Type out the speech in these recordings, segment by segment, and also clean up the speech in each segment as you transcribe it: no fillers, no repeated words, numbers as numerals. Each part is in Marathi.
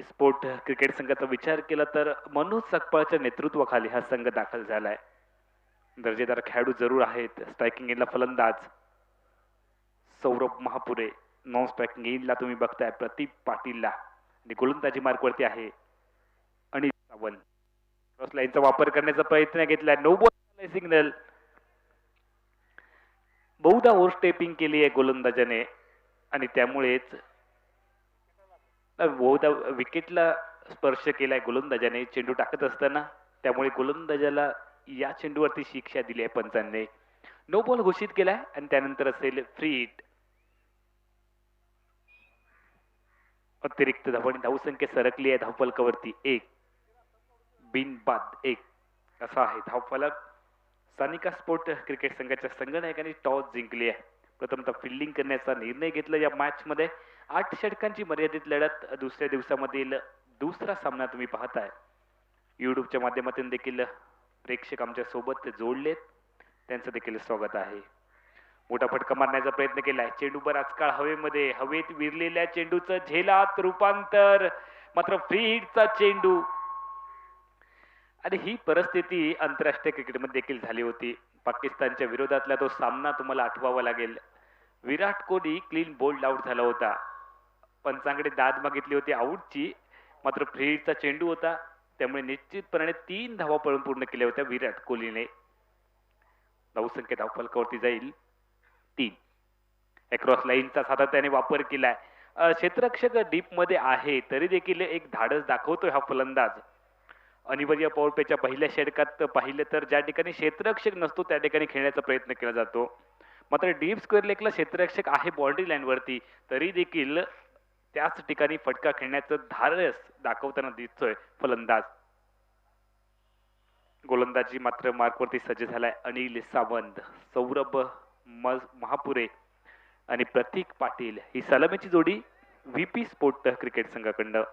स्पोर्ट क्रिकेट संघाचा विचार केला तर मनोज सकपाळच्या नेतृत्वाखाली हा संघ दाखल झालाय. दर्जेदार खेळाडू जरूर आहेत. स्ट्रायकिंग एंडला फलंदाज सौरभ महापुरे, नॉन स्ट्रायकिंग एंडला तुम्ही बघताय प्रदीप पाटीलला आणि गोलंदाजी मार्कवरती आहे अनिल सावंत. क्रॉस लाईनचा वापर करण्याचा प्रयत्न घेतलाय. No ball signal. बहुधा ओव्हर स्टेपिंग केली आहे गोलंदाजाने आणि त्यामुळेच बहुधा विकेटला स्पर्श केलाय गोलंदाजाने चेंडू टाकत असताना. त्यामुळे गोलंदाजाला या चेंडूवरती शिक्षा दिली आहे पंचांनी. नो बॉल घोषित केलाय आणि त्यानंतर असेल फ्री हिट. अतिरिक्त धावसंख्या सरकली आहे धावफलकावरती 1 बिनबाद 1 असा आहे धावफलक. सानिका स्पोर्ट क्रिकेट संघाच्या संघनायकांनी टॉस जिंकली आहे. प्रथमतः फिल्डिंग करण्याचा निर्णय घेतला. या मॅच मध्ये 8 षटकांची मर्यादित लढत. दुसऱ्या दिवसामधील दुसरा सामना तुम्ही पाहताय. युट्यूबच्या माध्यमातून देखील प्रेक्षक आमच्या सोबत जोडलेत, त्यांचं देखील स्वागत आहे. मोठा फटका मारण्याचा प्रयत्न केलाय. चेंडू बराच काळ हवेमध्ये, हवेत विरलेल्या चेंडूचं झेलात रूपांतर, मात्र फ्री हिटचा चेंडू. आणि ही परिस्थिती आंतरराष्ट्रीय क्रिकेटमध्ये देखील झाली होती. पाकिस्तानच्या विरोधातला तो सामना तुम्हाला आठवावा लागेल. Virat Kohli clean bowled out झाला होता. पंचांकडे दाद मागितली होती आऊटची, मात्र फ्री हिटचा चेंडू होता. त्यामुळे निश्चितपणे 3 धावा पळून पूर्ण केल्या होत्या विराट कोहलीने. धावसंख्या धावफलकावरती जाईल 3. अक्रॉस लाईनचा सातत्याने वापर केलाय. क्षेत्ररक्षक डीप मध्ये आहे तरी देखील एक धाडस दाखवतोय हा फलंदाज. अनिवार्य पॉवर प्लेच्या पहिल्या षटकात पाहिलं तर ज्या ठिकाणी क्षेत्ररक्षक नसतो त्या ठिकाणी खेळण्याचा प्रयत्न केला जातो. मात्र डीप स्क्वेअर लेगला क्षेत्ररक्षक आहे बाउंड्री लाईन वरती, तरी देखील त्याच ठिकाणी फटका खेळण्याचं धाडस दाखवताना दिसतोय फलंदाज. गोलंदाजी मात्र मार्कवरती सज्ज झालाय अनिल सावंत, सौरभ महापुरे आणि प्रतीक पाटील. ही सलामीची जोडी व्हीपी स्पोर्ट क्रिकेट संघाकडनं.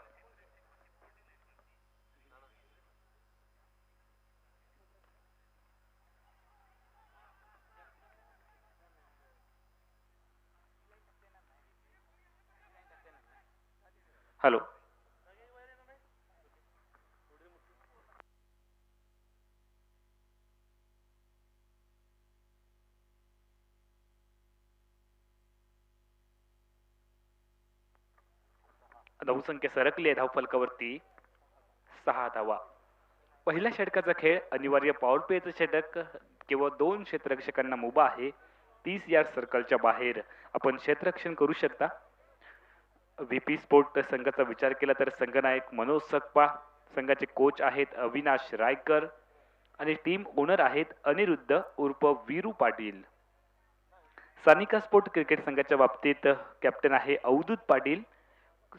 हॅलो, धावसंख्या सरकली आहे धावफलकावरती 6 धावा. पहिल्या षटकाचा खेळ अनिवार्य पॉवर प्लेचं षटक. केवळ 2 क्षेत्ररक्षकांना मुभा आहे. 30 यार्ड सर्कलच्या बाहेर आपण क्षेत्ररक्षण करू शकता. व्हीपी स्पोर्ट संघाचा विचार केला तर संघनायक मनोज सकपा, संघाचे कोच आहेत अविनाश रायकर आणि टीम ओनर आहेत अनिरुद्ध उर्फ वीरू पाटील. सानिका स्पोर्ट क्रिकेट संघाच्या बाबतीत कॅप्टन आहे अवधूत पाटील,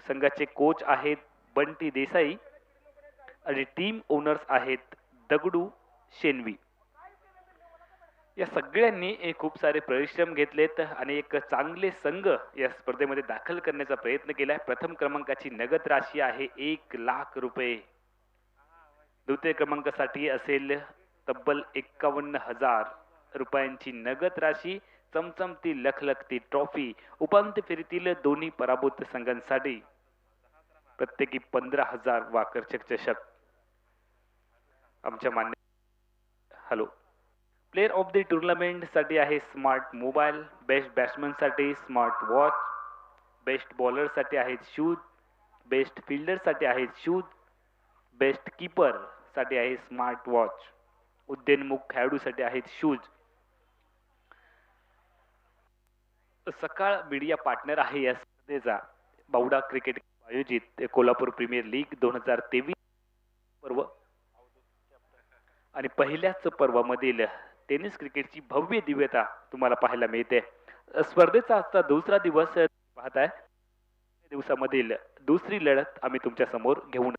संघाचे कोच आहेत बंटी देसाई आणि टीम ओनर्स आहेत दगडू शेनवी. या सगळ्यांनी खूप सारे परिश्रम घेतलेत आणि एक चांगले संघ या स्पर्धेमध्ये दाखल करण्याचा प्रयत्न केलाय. प्रथम क्रमांकाची नगद राशी आहे 1 लाख रुपये. द्वितीय क्रमांकासाठी असेल तब्बल 51,000 रुपयांची नगद राशी. चमचमती लखलखती ट्रॉफी. उपांत्य फेरीतील दोन्ही पराभूत संघांसाठी प्रत्येकी 15,000 वाकरचक चषक. आमच्या मान्य. Hello, player of the tournament साठी आहे स्मार्ट मोबाईल. बेस्ट बॅट्समन साठी स्मार्ट वॉच. बेस्ट बॉलर साठी आहेत शूज. बेस्ट फिल्डर साठी आहेत शूज. बेस्ट कीपर साठी आहे स्मार्ट वॉच. उद्योन्मुख खेळाडूसाठी आहेत शूज. सकाळ मीडिया पार्टनर आहे या स्पर्धेचा बावडा क्रिकेट आयोजित कोल्हापूर प्रीमियर लीग 2023 पर्व आणि पहिल्याच पर्वामधील टेनिस क्रिकेटची भव्य दिव्यता तुम्हाला पाहायला मिळते. स्पर्धेचा आजचा दुसरा दिवस पाहताय. दिवसामधील दुसरी लढत आम्ही तुमच्या समोर घेऊन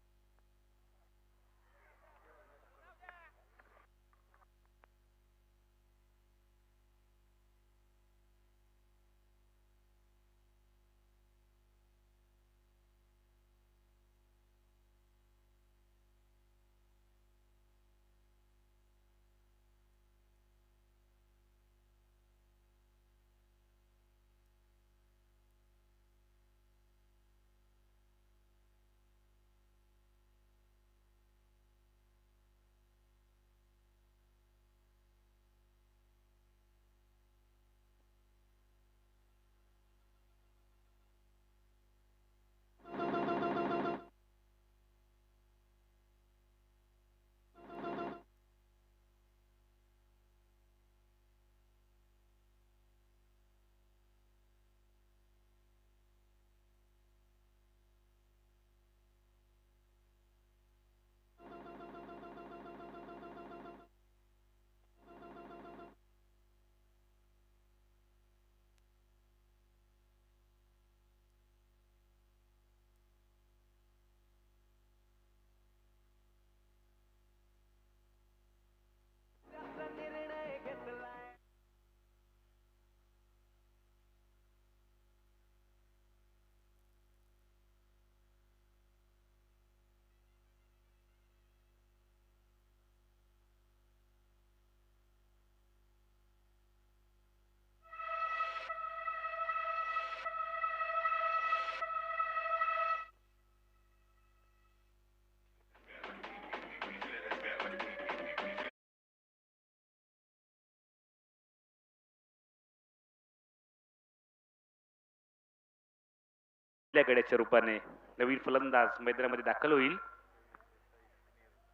पहिल्या गड्याच्या रूपाने नवीन फलंदाज मैदानामध्ये दाखल होईल.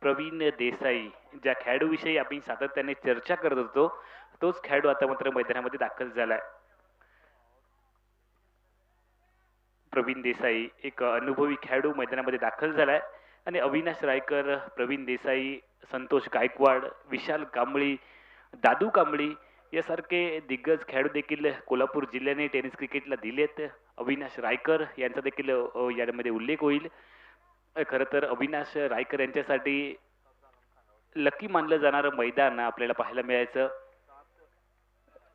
प्रवीण देसाई, ज्या खेळाडूविषयी आपण सातत्याने चर्चा करत होतो तोच खेळाडू आता मात्र मैदानामध्ये दाखल झालाय. प्रवीण देसाई एक अनुभवी खेळाडू मैदानामध्ये दाखल झालाय आणि अविनाश रायकर, प्रवीण देसाई, संतोष गायकवाड, विशाल कांबळी, दादू कांबळी यासारखे दिग्गज खेळाडू देखील कोल्हापूर जिल्ह्याने टेनिस क्रिकेटला दिलेत. अविनाश रायकर यांचा देखील यामध्ये उल्लेख होईल. खरं तर अविनाश रायकर यांच्यासाठी लकी मानलं जाणारं मैदान आपल्याला पाहायला मिळायचं.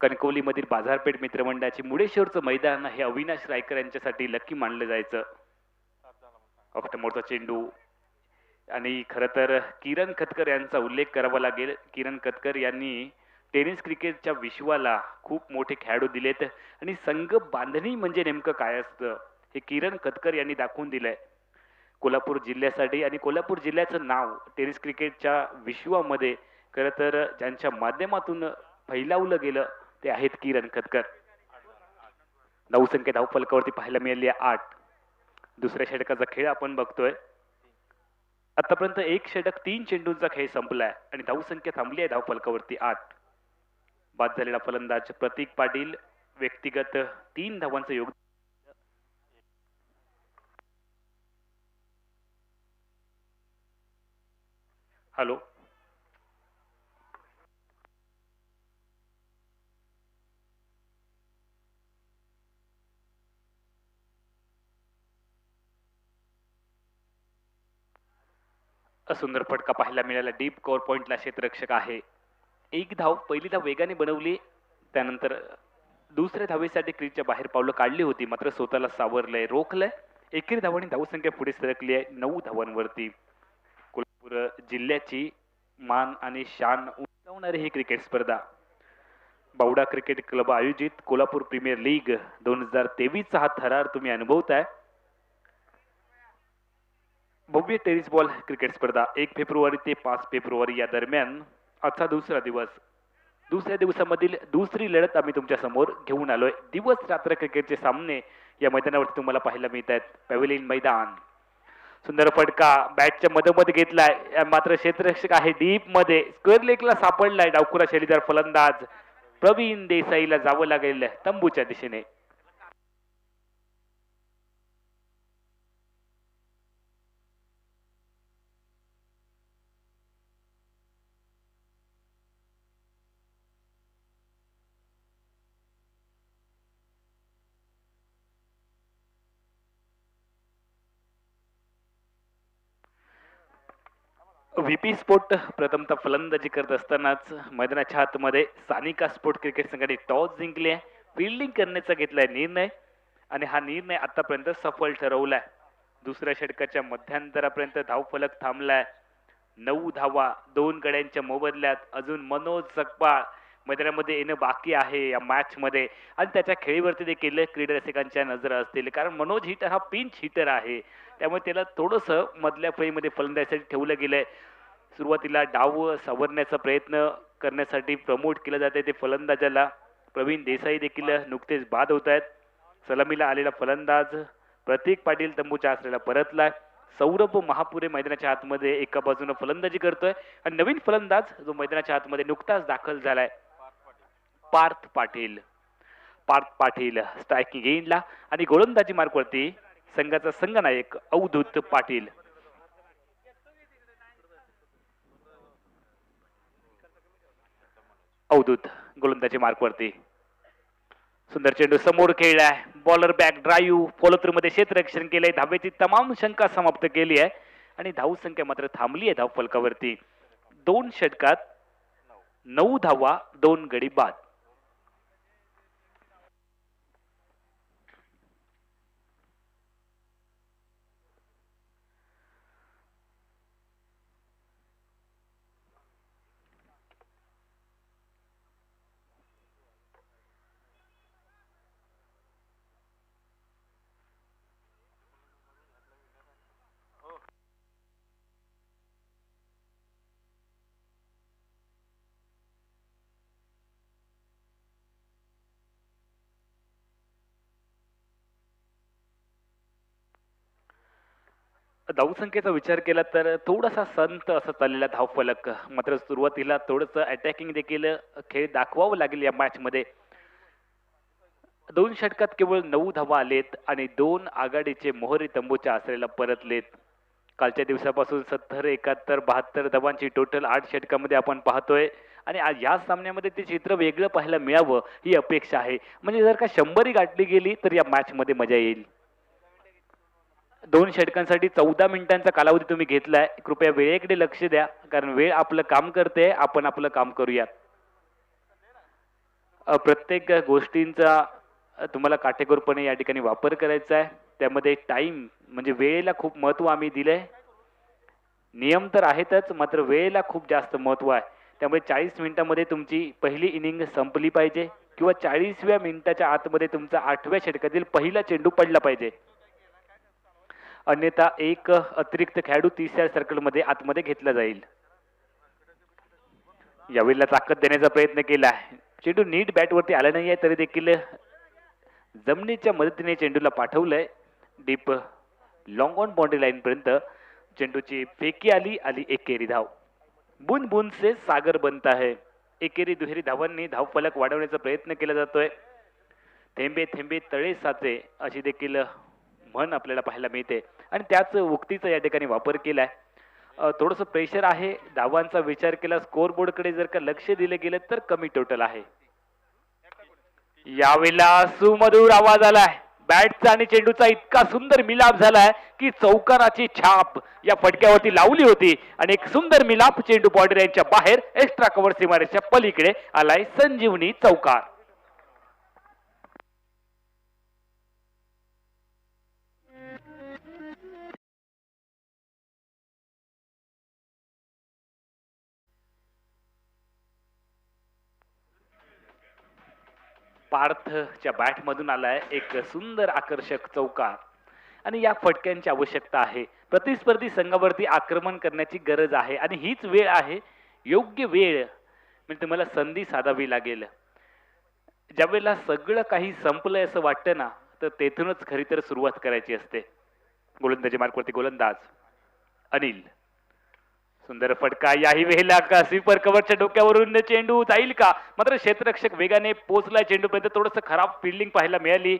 कणकवलीमधील बाजारपेठ मित्रमंडळाची मुडेश्वरचं मैदान हे अविनाश रायकर यांच्यासाठी लकी मानलं जायचं. ऑक्टोमोरचा चेंडू आणि खरं तर किरण खतकर यांचा उल्लेख करावा लागेल. किरण खतकर यांनी टेनिस क्रिकेटच्या विश्वाला खूप मोठे खेळाडू दिलेत आणि संघ बांधणी म्हणजे नेमकं काय असतं हे किरण खतकर यांनी दाखवून दिलंय कोल्हापूर जिल्ह्यासाठी. आणि कोल्हापूर जिल्ह्याचं नाव टेनिस क्रिकेटच्या विश्वामध्ये खरं तर ज्यांच्या माध्यमातून फैलावलं गेलं ते आहेत किरण खतकर. 9 संख्या धावफलकावरती पाहायला मिळाली आहे 8. दुसऱ्या षटकाचा खेळ आपण बघतोय. आतापर्यंत 1 षटक 3 चेंडूंचा खेळ संपलाय आणि धावसंख्या थांबली आहे धावफलकावरती 8. बाद झालेला फलंदाज प्रतीक पाटील, व्यक्तिगत 3 धावांचं योगदान. हॅलो, सुंदर फटका पाहायला मिळाला. डीप कव्हर पॉइंटला क्षेत्ररक्षक आहे. 1 धाव, पहिली धाव वेगाने बनवली, त्यानंतर दुसऱ्या धावेसाठी क्रीजच्या बाहेर पावलं काढली होती, मात्र स्वतःला सावरलंय, रोखलंय. एकेरी धावांनी धावसंख्या पुढे सरकली आहे 9 धावांवरती. कोल्हापूर जिल्ह्याची मान आणि शान उंचावणारी ही क्रिकेट स्पर्धा बावडा क्रिकेट क्लब आयोजित कोल्हापूर प्रीमियर लीग 2023 हा थरार तुम्ही अनुभवताय. भव्य टेनिस बॉल क्रिकेट स्पर्धा 1 फेब्रुवारी ते 5 फेब्रुवारी या दरम्यान आजचा दुसरा दिवस. दुसऱ्या दिवसामधील दुसरी लढत आम्ही तुमच्या समोर घेऊन आलोय. दिवस रात्र क्रिकेटचे सामने या मैदानावरती तुम्हाला पाहायला मिळत आहेत. पॅव्हेलियन मैदान. सुंदर फटका बॅटच्या मधोमध घेतलाय, मात्र क्षेत्ररक्षक आहे डीप मध्ये, स्क्वेअर लेगला सापडलाय. डावखुरा शैलीदार फलंदाज प्रवीण देसाईला जावं लागेल तंबूच्या दिशेने. व्हीपी स्पोर्ट प्रथमतः फलंदाजी करत असतानाच मैदानाच्या आतमध्ये सानिका स्पोर्ट क्रिकेट संघाने टॉस जिंकले, फिल्डिंग करण्याचा घेतलाय निर्णय आणि हा निर्णय आतापर्यंत सफल ठरवलाय. दुसऱ्या षटकाच्या मध्यांतरापर्यंत धावफलक थांबलाय. 9 धावा 2 गड्यांच्या मोबदल्यात. अजून मनोज सकपाळ मैदानामध्ये येणं बाकी आहे या मॅच मध्ये आणि त्याच्या खेळीवरती देखील क्रीडा रसिकांच्या नजर असतील, कारण मनोज हिटर हा पिंच हिटर आहे, त्यामुळे त्याला थोडंसं मधल्या फळीमध्ये फलंदाजीसाठी ठेवलं गेलंय. सुरुवातीला डाव सावरण्याचा प्रयत्न करण्यासाठी प्रमोट केलं जाते ते फलंदाजाला. प्रवीण देसाई देखील नुकतेच बाद होत आहेत. सलामीला आलेला फलंदाज प्रतीक पाटील तंबूच्या आश्रयाला परतलाय. सौरभ महापुरे मैदानाच्या आतमध्ये एका बाजूने फलंदाजी करतोय आणि नवीन फलंदाज जो मैदानाच्या आतमध्ये नुकताच दाखल झालाय पार्थ पाटील. पार्थ पाटील स्ट्रायकिंग एंडला आणि गोलंदाजी मार्कवरती संघाचा संघनायक अवधूत पाटील. अवधूत गोलंदाजी मार्कवरती. सुंदर चेंडू समोर खेळलाय. Bowler back drive follow through मध्ये क्षेत्ररक्षण केलंय. धावेची तमाम शंका समाप्त केली आहे आणि धाव संख्या मात्र थांबली आहे धाव फलकावरती. 2 षटकात 9 धावा 2 गडी बाद. धावसंख्येचा विचार केला तर थोडासा संत असं चाललेला धावफलक, मात्र सुरुवातीला थोडंसं अटॅकिंग देखील खेळ दाखवावं लागेल या मॅचमध्ये. 2 षटकात केवळ 9 धावा आलेत आणि 2 आघाडीचे मोहरी तंबूच्या आसरेला परतलेत. कालच्या दिवसापासून 70, 71, 72 धावांची टोटल 8 षटकामध्ये आपण पाहतोय आणि आज या सामन्यामध्ये ते चित्र वेगळं पाहायला मिळावं ही अपेक्षा आहे. म्हणजे जर का 100 गाठली गेली तर या मॅचमध्ये मजा येईल. 2 षटकांसाठी 14 मिनिटांचा कालावधी तुम्ही घेतलाय. कृपया वेळेकडे लक्ष द्या, कारण वेळ आपलं काम करते, आपण आपलं काम करूयात. प्रत्येक गोष्टींचा तुम्हाला काटेकोरपणे या ठिकाणी वापर करायचा आहे. त्यामध्ये टाइम म्हणजे वेळेला खूप महत्त्व आम्ही दिलंय. नियम तर आहेतच, मात्र वेळेला खूप जास्त महत्त्व आहे. त्यामुळे 40 मिनिटांमध्ये तुमची पहिली इनिंग संपली पाहिजे किंवा 40व्या मिनिटाच्या आतमध्ये तुमचा 8व्या षटकातील पहिला चेंडू पडला पाहिजे. अन्यथा एक अतिरिक्त खेळाडू 30व्या सर्कलमध्ये आतमध्ये घेतला जाईल. यावेळेला ताकद देण्याचा प्रयत्न केला. चेंडू नीट बॅटवरती आला नाहीये तरी देखील जमिनीच्या मदतीने चेंडूला पाठवलंय deep long on boundary line पर्यंत. चेंडूची फेकी आली एकेरी धाव. बूंद बूंद से सागर बनता है. एकेरी दुहेरी धावांनी धावफलक वाढवण्याचा प्रयत्न केला जातोय. थेंबे थेंबे तळे साचे अशी देखील म्हण आपल्याला पाहायला मिळते आणि त्याच उक्तीचा या ठिकाणी वापर केलाय. थोडंसं प्रेशर आहे. धावांचा विचार केला स्कोर बोर्डकडे जर का लक्ष दिलं गेलं तर कमी टोटल आहे. यावेळेला सुमधुर आवाज आलाय. बॅटचा आणि चेंडूचा इतका सुंदर मिलाप झालाय की चौकाराची छाप या फटक्यावरती लावली होती आणि एक सुंदर मिलाप चेंडू बॉर्डर लाईनच्या बाहेर एक्स्ट्रा कव्हर सीमारेषेच्या पलीकडे आलाय संजीवनी चौकार. पार्थच्या बॅटमधून आलाय एक सुंदर आकर्षक चौकार आणि या फटक्यांची आवश्यकता आहे. प्रतिस्पर्धी संघावरती आक्रमण करण्याची गरज आहे आणि हीच वेळ आहे. योग्य वेळ म्हणजे तुम्हाला संधी साधावी लागेल. ज्यावेळेला सगळं काही संपलंय असं वाटतं ना, तर तेथूनच खरी तर सुरुवात करायची असते. गोलंदाजी मार्कवरती गोलंदाज अनिल. सुंदर फटका. याही वेळेला का स्वीपर कव्हरच्या डोक्यावरून चेंडू जाईल का? मात्र क्षेत्ररक्षक वेगाने पोहोचलाय चेंडूपर्यंत. थोडंसं खराब फिल्डिंग पाहायला मिळाली.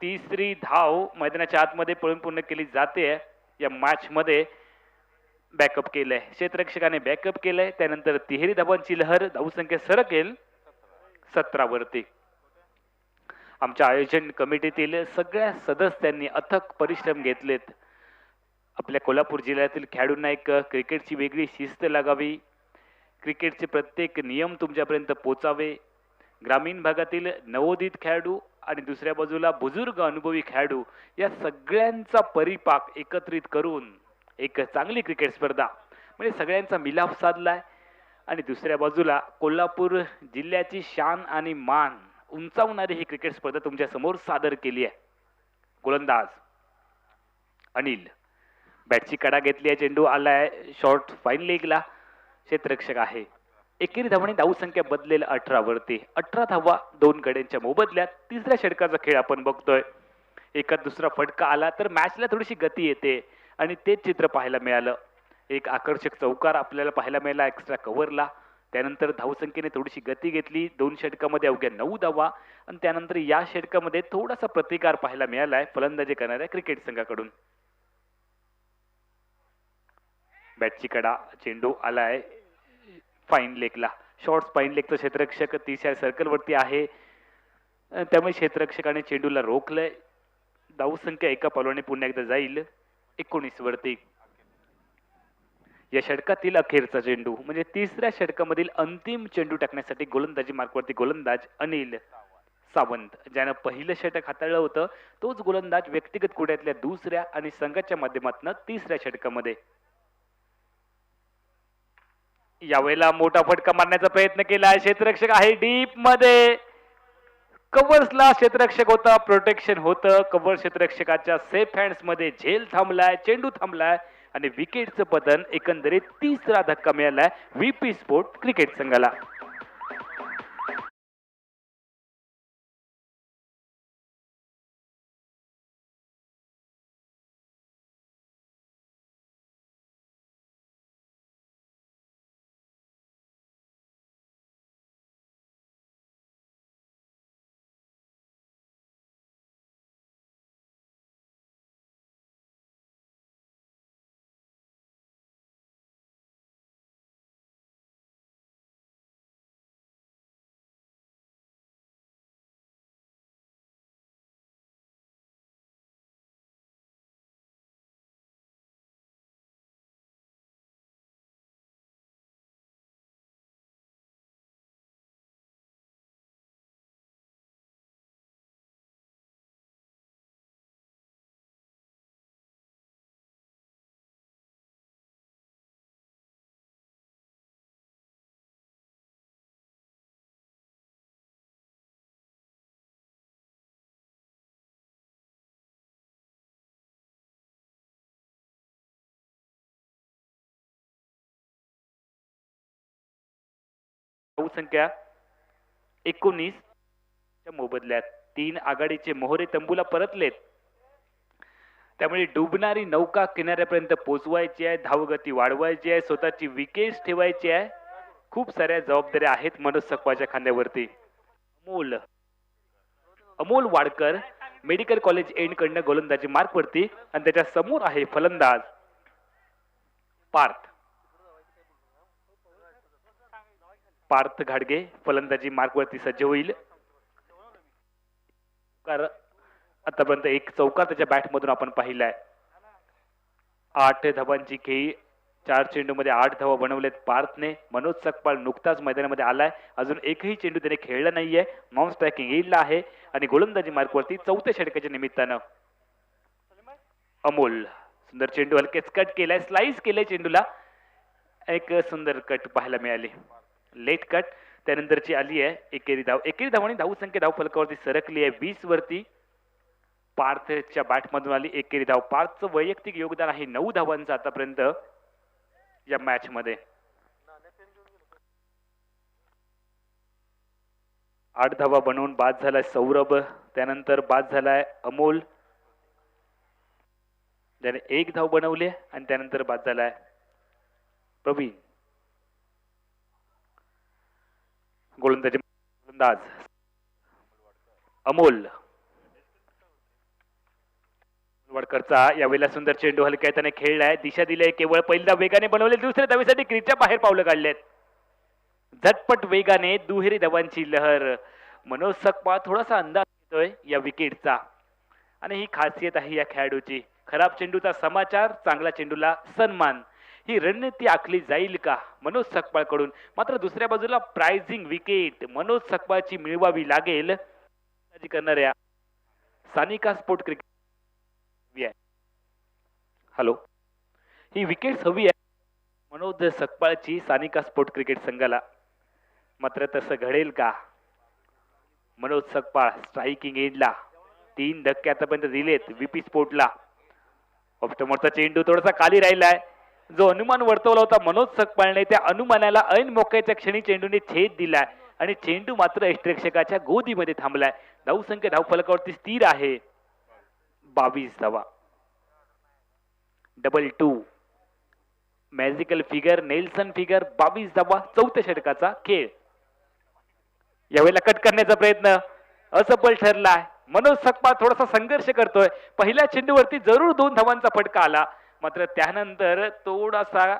तिसरी धाव मैदानाच्या आतमध्ये पळून पूर्ण केली जाते. या मॅच मध्ये बॅकअप केलंय क्षेत्ररक्षकाने, बॅकअप केलंय. त्यानंतर तिहेरी धावांची लहर. धावसंख्या सरकेल 17 वरती. आमच्या आयोजन कमिटीतील सगळ्या सदस्यांनी अथक परिश्रम घेतलेत. आपल्या कोल्हापूर जिल्ह्यातील खेळाडूंना एक क्रिकेटची वेगळी शिस्त लागावी. क्रिकेटचे प्रत्येक नियम तुमच्यापर्यंत पोचावे. ग्रामीण भागातील नवोदित खेळाडू आणि दुसऱ्या बाजूला बुजुर्ग अनुभवी खेळाडू या सगळ्यांचा परिपाक एकत्रित करून एक चांगली क्रिकेट स्पर्धा म्हणजे सगळ्यांचा मिलाफ साधलाय. आणि दुसऱ्या बाजूला कोल्हापूर जिल्ह्याची शान आणि मान उंचावणारी ही क्रिकेट स्पर्धा तुमच्या समोर सादर केली आहे. गोलंदाज अनिल. बॅटची कडा घेतली आहे. चेंडू आलाय शॉर्ट फाईन लेगला. क्षेत्ररक्षक आहे. एकेरी धावांनी धावसंख्या बदलेल 18 वरती. 18 धावा 2 गड्यांच्या मोबदल्यात. तिसऱ्या षटकाचा खेळ आपण बघतोय. एका दुसरा फटका आला तर मॅचला थोडीशी गती येते आणि तेच चित्र पाहायला मिळालं. एक आकर्षक चौकार आपल्याला पाहायला मिळाला एक्स्ट्रा कव्हरला. त्यानंतर धावसंख्येने थोडीशी गती घेतली. 2 षटकामध्ये अवघ्या 9 धावा आणि त्यानंतर या षटकामध्ये थोडासा प्रतिकार पाहायला मिळालाय फलंदाजी करणाऱ्या क्रिकेट संघाकडून. बॅटची कडा. चेंडू आलाय फाईन लेगला. शॉर्ट फाईन लेगचं क्षेत्ररक्षक 30 सर्कल वरती आहे. त्यामुळे क्षेत्ररक्षकाने चेंडूला रोखलंय. धावसंख्या एका पावलाने पुन्हा एकदा जाईल 19 वरती. या षटकातील अखेरचा चेंडू म्हणजे तिसऱ्या षटकामधील अंतिम चेंडू टाकण्यासाठी गोलंदाजी मार्कवरती गोलंदाज अनिल सावंत. ज्यानं पहिलं षटक हाताळलं होतं तोच गोलंदाज व्यक्तिगत कुड्यातल्या दुसऱ्या आणि संघाच्या माध्यमातून तिसऱ्या षटकामध्ये. यावेळेला मोठा फटका मारण्याचा प्रयत्न केला. क्षेत्ररक्षक आहे डीप मध्ये. कव्हर्सला क्षेत्ररक्षक होता, प्रोटेक्शन होतं. कव्हर क्षेत्ररक्षकाच्या सेफ हँड्स मध्ये झेल थांबलाय, चेंडू थांबलाय आणि विकेटचं पतन. एकंदरीत तिसरा धक्का मिळालाय व्हीपी स्पोर्ट क्रिकेट संघाला. धावसंख्या 19 च्या मोबदल्यात 3 आघाडीचे मोहरे तंबूला परतलेत. त्यामुळे डुबणारी नौका किनाऱ्यापर्यंत पोहोचवायची आहे, धावगती वाढवायची आहे, स्वतःची विकेट ठेवायची आहे. खूप साऱ्या जबाबदाऱ्या आहेत मनोज सकपाळच्या खांद्यावरती. Amol Amol Wadkar medical college end कडनं गोलंदाजी मार्क वरती आणि त्याच्या समोर आहे फलंदाज पार्थ. पार्थ घाडगे फलंदाजी मार्क वरती सज्ज होईल. आतापर्यंत एक चौकार त्याच्या बॅट मधून आपण पाहिलाय. 8 धावांची खेळी, 4 चेंडूमध्ये 8 धावा बनवलेत पार्थने. मनोज सकपाळ नुकताच मैदानामध्ये आलाय, अजून एकही चेंडू त्याने खेळला नाहीये. नॉन स्ट्रायकिंग एजला आहे आणि गोलंदाजी मार्क वरती चौथ्या षटकाच्या निमित्तानं अमोल सुंदर चेंडू हलकेच कट केलाय, स्लाइस केलाय चेंडूला. एक सुंदर कट पाहायला मिळाली, लेट कट. त्यानंतरची आली आहे एकेरी धाव. एकेरी धावांनी धावसंख्या धाव फलकावरती सरकली आहे 20 वरती. पार्थच्या बॅट मधून आली एकेरी धाव. पार्थचं वैयक्तिक योगदान आहे 9 धावांचं आतापर्यंत या मॅच मध्ये. 8 धावा बनवून बाद झालाय सौरभ, त्यानंतर बाद झालाय अमोल ज्याने 1 धाव बनवली आणि त्यानंतर बाद झालाय प्रवीण. गोलंदाज अमोल वडकरचा यावेळेला सुंदर चेंडू हलक्या त्याने खेळलाय, दिशा दिली केवळ. पहिल्या वेगाने बनवले, दुसऱ्या धावेसाठी क्रीजच्या बाहेर पावलं काढलेत. झटपट वेगाने दुहेरी धावांची लहर. मनोज सकपाळ थोडासा अंदाज घेतोय या विकेटचा आणि ही खासियत आहे या खेळाडूची. खराब चेंडूचा समाचार, चांगला चेंडूला सन्मान. ही रणनीती आखली जाईल का मनोज सकपाळ कडून? मात्र दुसऱ्या बाजूला प्राइजिंग विकेट मनोज सकपाळची मिळवावी लागेल करणाऱ्या सानिका स्पोर्ट क्रिकेट. हॅलो, ही विकेट हवी आहे मनोज सकपाळची सानिका स्पोर्ट क्रिकेट संघाला. मात्र तसं घडेल का? मनोज सकपाळ स्ट्रायकिंग एंडला 3 धक्के आतापर्यंत दिलेत व्हीपी स्पोर्टला. ऑफस्टमोरचा चेंडू थोडासा खाली राहिलाय. जो अनुमान वर्तवला होता मनोज सकपाळने, त्या अनुमानाला ऐन मोक्याच्या क्षणी चेंडूने छेद दिलाय आणि चेंडू मात्र यष्टिरक्षकाच्या गोदीमध्ये थांबलाय. धावसंख्या धाव फलकावरती स्थिर आहे 22 धावा. 2-2 मॅजिकल फिगर, नेल्सन फिगर. 22 धावा, चौथ्या षटकाचा खेळ. यावेळेला कट करण्याचा प्रयत्न असफल ठरलाय. मनोज सकपाळ थोडासा संघर्ष करतोय. पहिल्या चेंडूवरती जरूर 2 धावांचा फटका आला, मात्र त्यानंतर थोडासा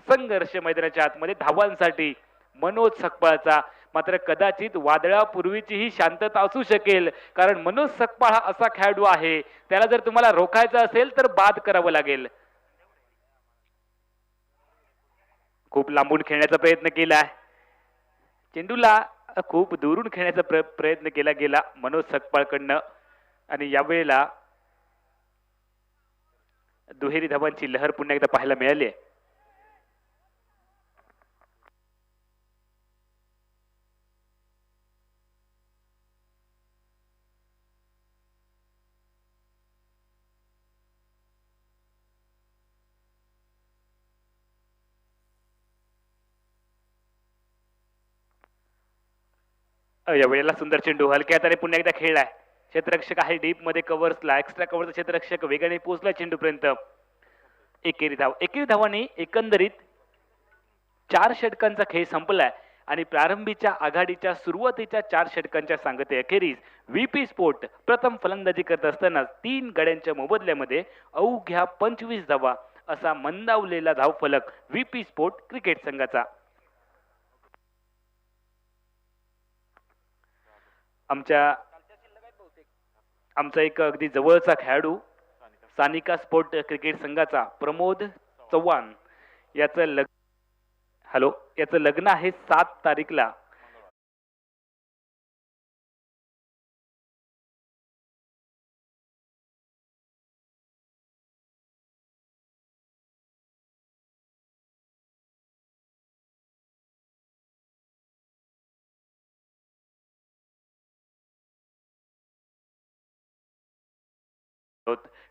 संघर्ष मैदानाच्या आतमध्ये धावांसाठी मनोज सकपाळचा. मात्र कदाचित वादळापूर्वीची ही शांतता असू शकेल, कारण मनोज सकपाळ हा असा खेळाडू आहे, त्याला जर तुम्हाला रोखायचं असेल तर बाद करावं लागेल. खूप लांबून खेळण्याचा प्रयत्न केलाय, चेंडूला खूप दुरून खेळण्याचा प्रयत्न केला गेला मनोज सकपाळकडनं आणि यावेळेला दुहेरी धावांची लहर पुन्हा एकदा पाहायला मिळाली. यावेळेला सुंदर चेंडू हलक्या हाताने पुन्हा एकदा खेळलाय. क्षेत्ररक्षक आहे डीप मध्ये कव्हर्सला. एक्स्ट्रा कव्हरचा क्षेत्ररक्षक वेगाने पोहोचला चेंडूपर्यंत. एकेरी धाव. एकेरी धावांनी एकंदरीत 4 षटकांचा खेळ संपलाय आणि प्रारंभीच्या आघाडीच्या सुरुवातीच्या 4 षटकांच्या सांगते अखेरीस व्हीपी स्पोर्ट प्रथम फलंदाजी करत असताना 3 गड्यांच्या मोबदल्यामध्ये अवघ्या 25 धावा असा मंदावलेला धावफलक व्हीपी स्पोर्ट क्रिकेट संघाचा. आमचा एक अगदी जवळचा खेळाडू सानिका स्पोर्ट क्रिकेट संघाचा प्रमोद चव्हाण याचं याचं लग्न आहे 7 तारीखला.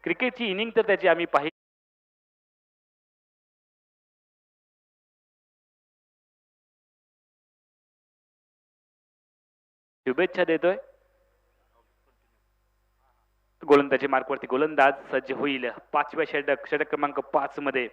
क्रिकेटची इनिंग तर त्याची आम्ही पाहिली. शुभेच्छा देतोय. गोलंदाजी मार्कवरती गोलंदाज सज्ज होईल. पाचव्या षटक क्रमांक 5 मध्ये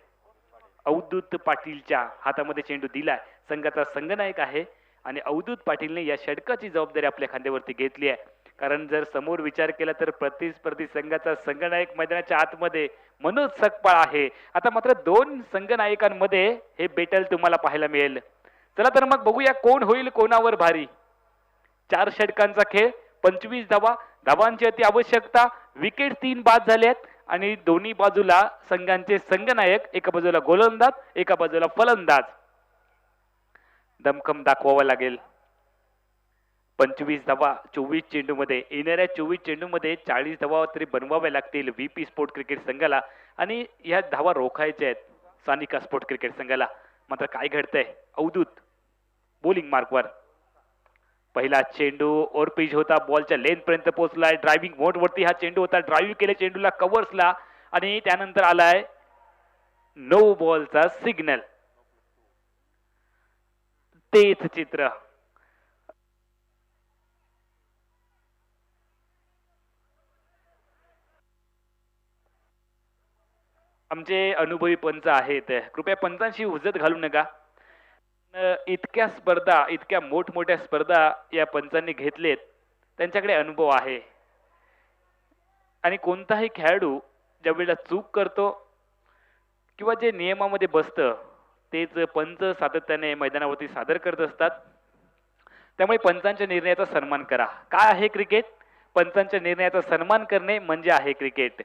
अवधूत पाटीलच्या हातामध्ये चेंडू दिलाय. संघाचा संघनायक आहे आणि अवधूत पाटीलने या षटकाची जबाबदारी आपल्या खांद्यावरती घेतली आहे. कारण जर समोर विचार केला तर प्रतिस्पर्धी संघाचा संघनायक मैदानाच्या आतमध्ये मनोज सकपाळ आहे. आता मात्र दोन संघनायकांमध्ये हे बेटल तुम्हाला पाहायला मिळेल. चला तर मग बघूया कोण होईल कोणावर भारी. 4 षटकांचा खेळ, 25 धावा, धावांची अति आवश्यकता, विकेट 3 बाद झालेत आणि दोन्ही बाजूला संघांचे संघनायक, एका बाजूला गोलंदाज, एका बाजूला फलंदाज. दमखम दाखवावा लागेल. 25 धावा 24 चेंडू मध्ये, येणाऱ्या 24 चेंडू मध्ये 40 धावा तरी बनवाव्या लागतील व्हीपी स्पोर्ट क्रिकेट संघाला आणि या धावा रोखायच्या आहेत सानिका स्पोर्ट क्रिकेट संघाला. मात्र काय घडतंय? अवधूत बॉलिंग मार्कवर. पहिला चेंडू ओव्हरपिच होता, बॉलच्या लेंथ पर्यंत पोहोचलाय. ड्रायव्हिंग मोड वरती हा चेंडू होता, ड्राईव्ह केले चेंडूला कव्हर्सला आणि त्यानंतर आलाय नो बॉलचा सिग्नल. तेच चित्र आमचे अनुभवी पंच आहेत, कृपया पंचांशी हुजत घालू नका. इतक्या स्पर्धा, इतक्या मोठमोठ्या स्पर्धा या पंचांनी घेतलेत, त्यांच्याकडे अनुभव आहे. आणि कोणताही खेळाडू ज्यावेळेला चूक करतो किंवा जे नियमामध्ये बसतं तेच पंच सातत्याने मैदानावरती सादर करत असतात. त्यामुळे पंचांच्या निर्णयाचा सन्मान करा. काय आहे क्रिकेट? पंचांच्या निर्णयाचा सन्मान करणे म्हणजे आहे क्रिकेट.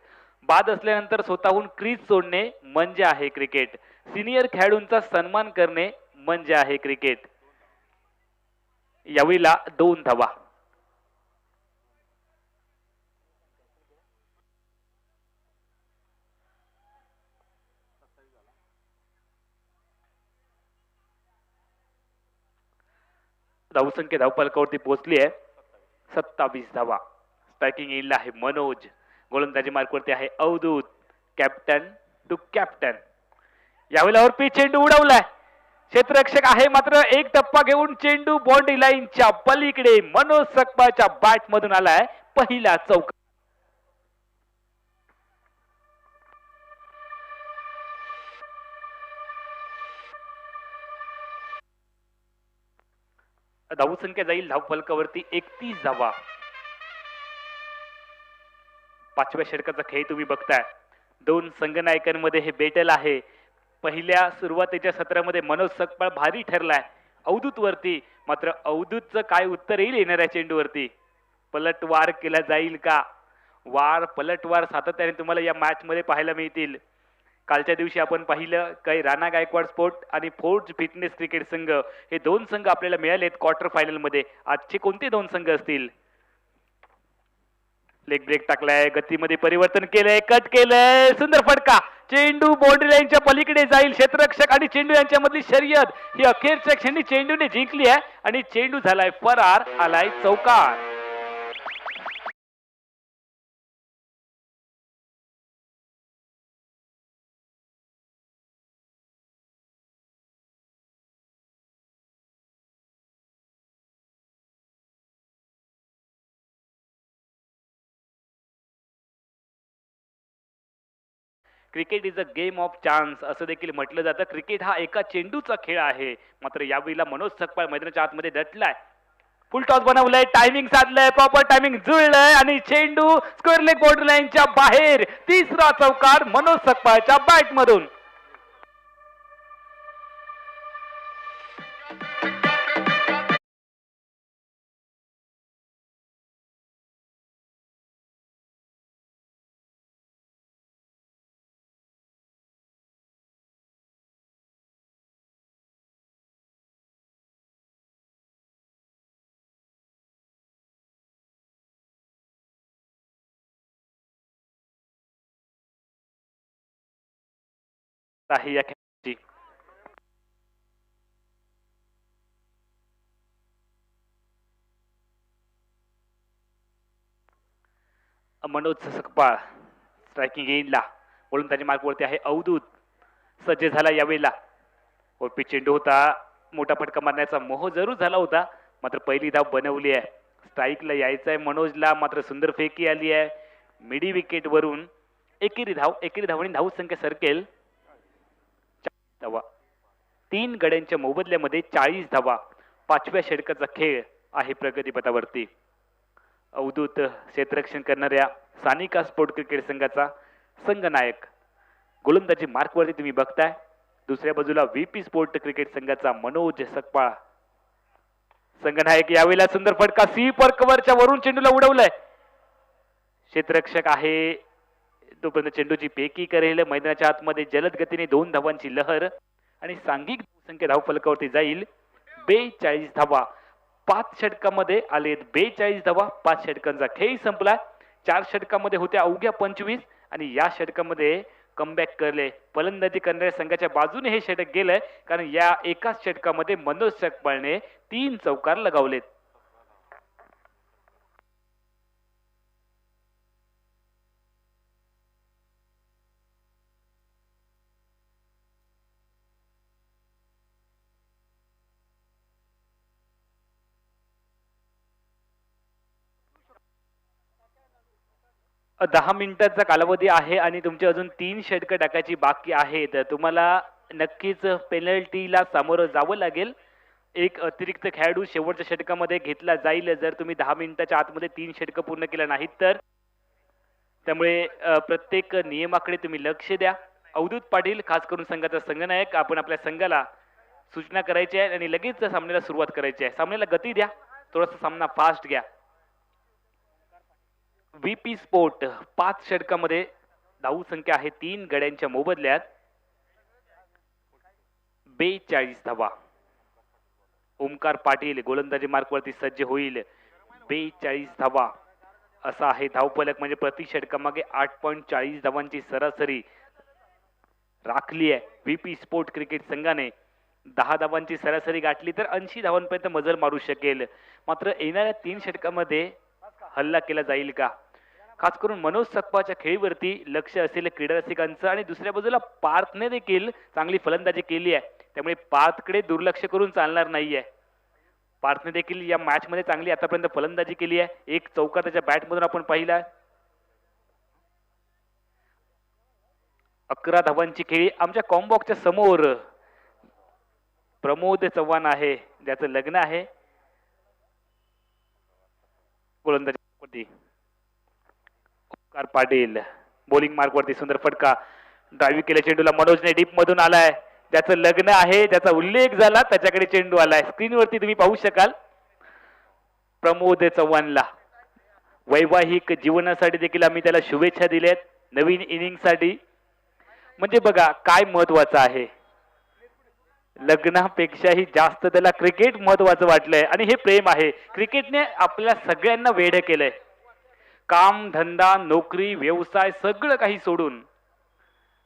बाद असल्यानंतर स्वतःहून क्रीज सोडणे म्हणजे आहे क्रिकेट. सिनियर खेळाडूंचा सन्मान करणे म्हणजे आहे क्रिकेट. यावेळेला 2 धावा. धावसंख्या धावफलकावरती पोहोचली आहे 27 धावा. स्ट्रायकिंग येईल आहे मनोज. गोलंदाजी मार्कवरती आहे अवधूत. Captain to captain. यावेळेला ओव्हरपिच चेंडू उडवलाय. क्षेत्ररक्षक आहे मात्र एक टप्पा घेऊन चेंडू बाउंड्री लाईनच्या पलीकडे मनोज सकपाळच्या बॅट मधून आलाय पहिला चौका. धावसंख्या जाईल धावफलकावरती 31 धावा. 5व्या षटकाचा खेळ तुम्ही बघताय. 2 संघनायकांमध्ये हे बेटल आहे. पहिल्या सुरुवातीच्या सत्रामध्ये मनोज सकपाळ भारी ठरलाय अवधूत वरती. मात्र अवधूतचं काय उत्तर येईल येणाऱ्या चेंडूवरती? पलटवार केला जाईल का? पलटवार सातत्याने तुम्हाला या मॅच मध्ये पाहायला मिळतील. कालच्या दिवशी आपण पाहिलं काही राणा गायकवाड स्पोर्ट आणि फोर्ज फिटनेस क्रिकेट संघ हे 2 संघ आपल्याला मिळालेत क्वार्टर फायनल मध्ये. आजचे कोणते 2 संघ असतील? लेग ब्रेक टाकलाय, गतीमध्ये परिवर्तन केलंय, कट केलंय, सुंदर फटका. चेंडू बाउंड्री लाईनच्या पलीकडे जाईल. क्षेत्ररक्षक आणि चेंडू यांच्यामधली शर्यत ही अखेरच्या क्षणी चेंडूने जिंकली आहे आणि चेंडू झालाय फरार, आलाय चौकार. Cricket is a game of chance असं देखील म्हटलं जातं. क्रिकेट हा एका चेंडूचा खेळ आहे. मात्र यावेळेला मनोज सकपाळ मैदानाच्या आतमध्ये दटलाय. फुल टॉस बनवलंय, टायमिंग साधलंय, प्रॉपर टायमिंग जुळलंय आणि चेंडू स्क्वेअर लेग बॉर्डर लाईनच्या बाहेर. तिसरा चौकार मनोज सकपाळच्या बॅट मधून. आहे या खेळाची. मनोज सकपाळ स्ट्रायकिंग एंडला. गोलंदाजी मार्कवरती आहे अवधूत. सज्ज झाला यावेळेला. ओपी चेंडू होता, मोठा फटका मारण्याचा मोह जरूर झाला होता. मात्र पहिली धाव बनवली आहे. स्ट्राईकला यायचं आहे मनोजला, मात्र सुंदर फेकी आली आहे मिडी विकेट वरून. एकेरी धावणी धाव संख्या सरकेल 40 धावा. 3 गड्यांच्या मोबदल्यामध्ये 40 धावा. 5व्या षटकाचा खेळ आहे प्रगतीपथावरती. अवधूत क्षेत्ररक्षण करणाऱ्या सानिका स्पोर्ट क्रिकेट संघाचा संघनायक गोलंदाजी मार्कवरती तुम्ही बघताय. दुसऱ्या बाजूला व्हीपी स्पोर्ट क्रिकेट संघाचा मनोज सकपाळ संघनायक. यावेळेला सुंदर फटका सीपर कव्हरच्या वरून चेंडूला उडवलाय. क्षेत्ररक्षक आहे तोपर्यंत चेंडूची पेकी करेल. मैदानाच्या आतमध्ये जलद गतीने 2 धावांची लहर आणि सांघिक संख्या धावफलकावरती जाईल 42 धावा. 5 षटकामध्ये आलेत 42 धावा. 5 षटकांचा खेळ संपला. 4 षटकामध्ये होत्या अवघ्या 25 आणि या षटकामध्ये कमबॅक करले. फलंदाजी करणाऱ्या संघाच्या बाजूने हे षटक गेलंय कारण या एकाच षटकामध्ये मनोज सकपाळने 3 चौकार लगावलेत. दहा मिनिटाचा कालावधी आहे आणि तुमची अजून 3 षटकं टाकायची बाकी आहेत. तुम्हाला नक्कीच पेनल्टीला सामोरं जावं लागेल. एक अतिरिक्त खेळाडू शेवटच्या षटकामध्ये घेतला जाईल जर तुम्ही 10 मिनिटाच्या आतमध्ये 3 षटकं पूर्ण केलं नाहीत तर. त्यामुळे प्रत्येक नियमाकडे तुम्ही लक्ष द्या. अवधूत पाटील खास करून संघाचा संघनायक, आपण आपल्या संघाला सूचना करायची आहे आणि लगेच सामन्याला सुरुवात करायची आहे. सामन्याला गती द्या, थोडासा सामना फास्ट घ्या. व्हीपी स्पोर्ट 5 षटकामध्ये धाव संख्या आहे 3 गड्यांच्या मोबदल्यात 42 धावा. ओमकार पाटील गोलंदाजी मार्कवरती सज्ज होईल. 42 धावा असा आहे धावफलक. म्हणजे प्रति षटकामागे 8.40 धावांची सरासरी राखली आहे. व्हीपी स्पोर्ट क्रिकेट संघाने 10 धावांची सरासरी गाठली तर 80 धावांपर्यंत मजल मारू शकेल. मात्र येणाऱ्या 3 षटकामध्ये हल्ला केला जाईल का, खास करून मनोज सकपाळच्या खेळीवरती लक्ष असेल क्रीडा रसिकांचं. आणि दुसऱ्या बाजूला पार्थने देखील चांगली फलंदाजी केली आहे, त्यामुळे पार्थकडे दुर्लक्ष करून चालणार नाहीये. पार्थने देखील या मॅच मध्ये चांगली आतापर्यंत फलंदाजी केली आहे. एक चौकार त्याच्या बॅटमधून आपण पाहिला. 11 धावांची खेळी. आमच्या कॉम्बॉक्सच्या समोर प्रमोद चव्हाण आहे, ज्याचं लग्न आहे. गोलंदाजी ओमकार पाटील बॉलिंग मार्कवरती सुंदर फटका. ड्रायव्हिंग केल्या चेंडूला मनोजने डीप मधून आलाय. ज्याचं लग्न आहे, ज्याचा उल्लेख झाला, त्याच्याकडे चेंडू आलाय. स्क्रीनवरती तुम्ही पाहू शकाल. प्रमोद चव्हाणला वैवाहिक जीवनासाठी देखील आम्ही त्याला शुभेच्छा दिल्यात, नवीन इनिंगसाठी. म्हणजे बघा काय महत्वाचं आहे, लग्नापेक्षाही जास्त त्याला क्रिकेट महत्वाचं वाटलंय आणि हे प्रेम आहे. क्रिकेटने आपल्या सगळ्यांना वेड केलंय. काम धंदा नोकरी व्यवसाय सगळं काही सोडून,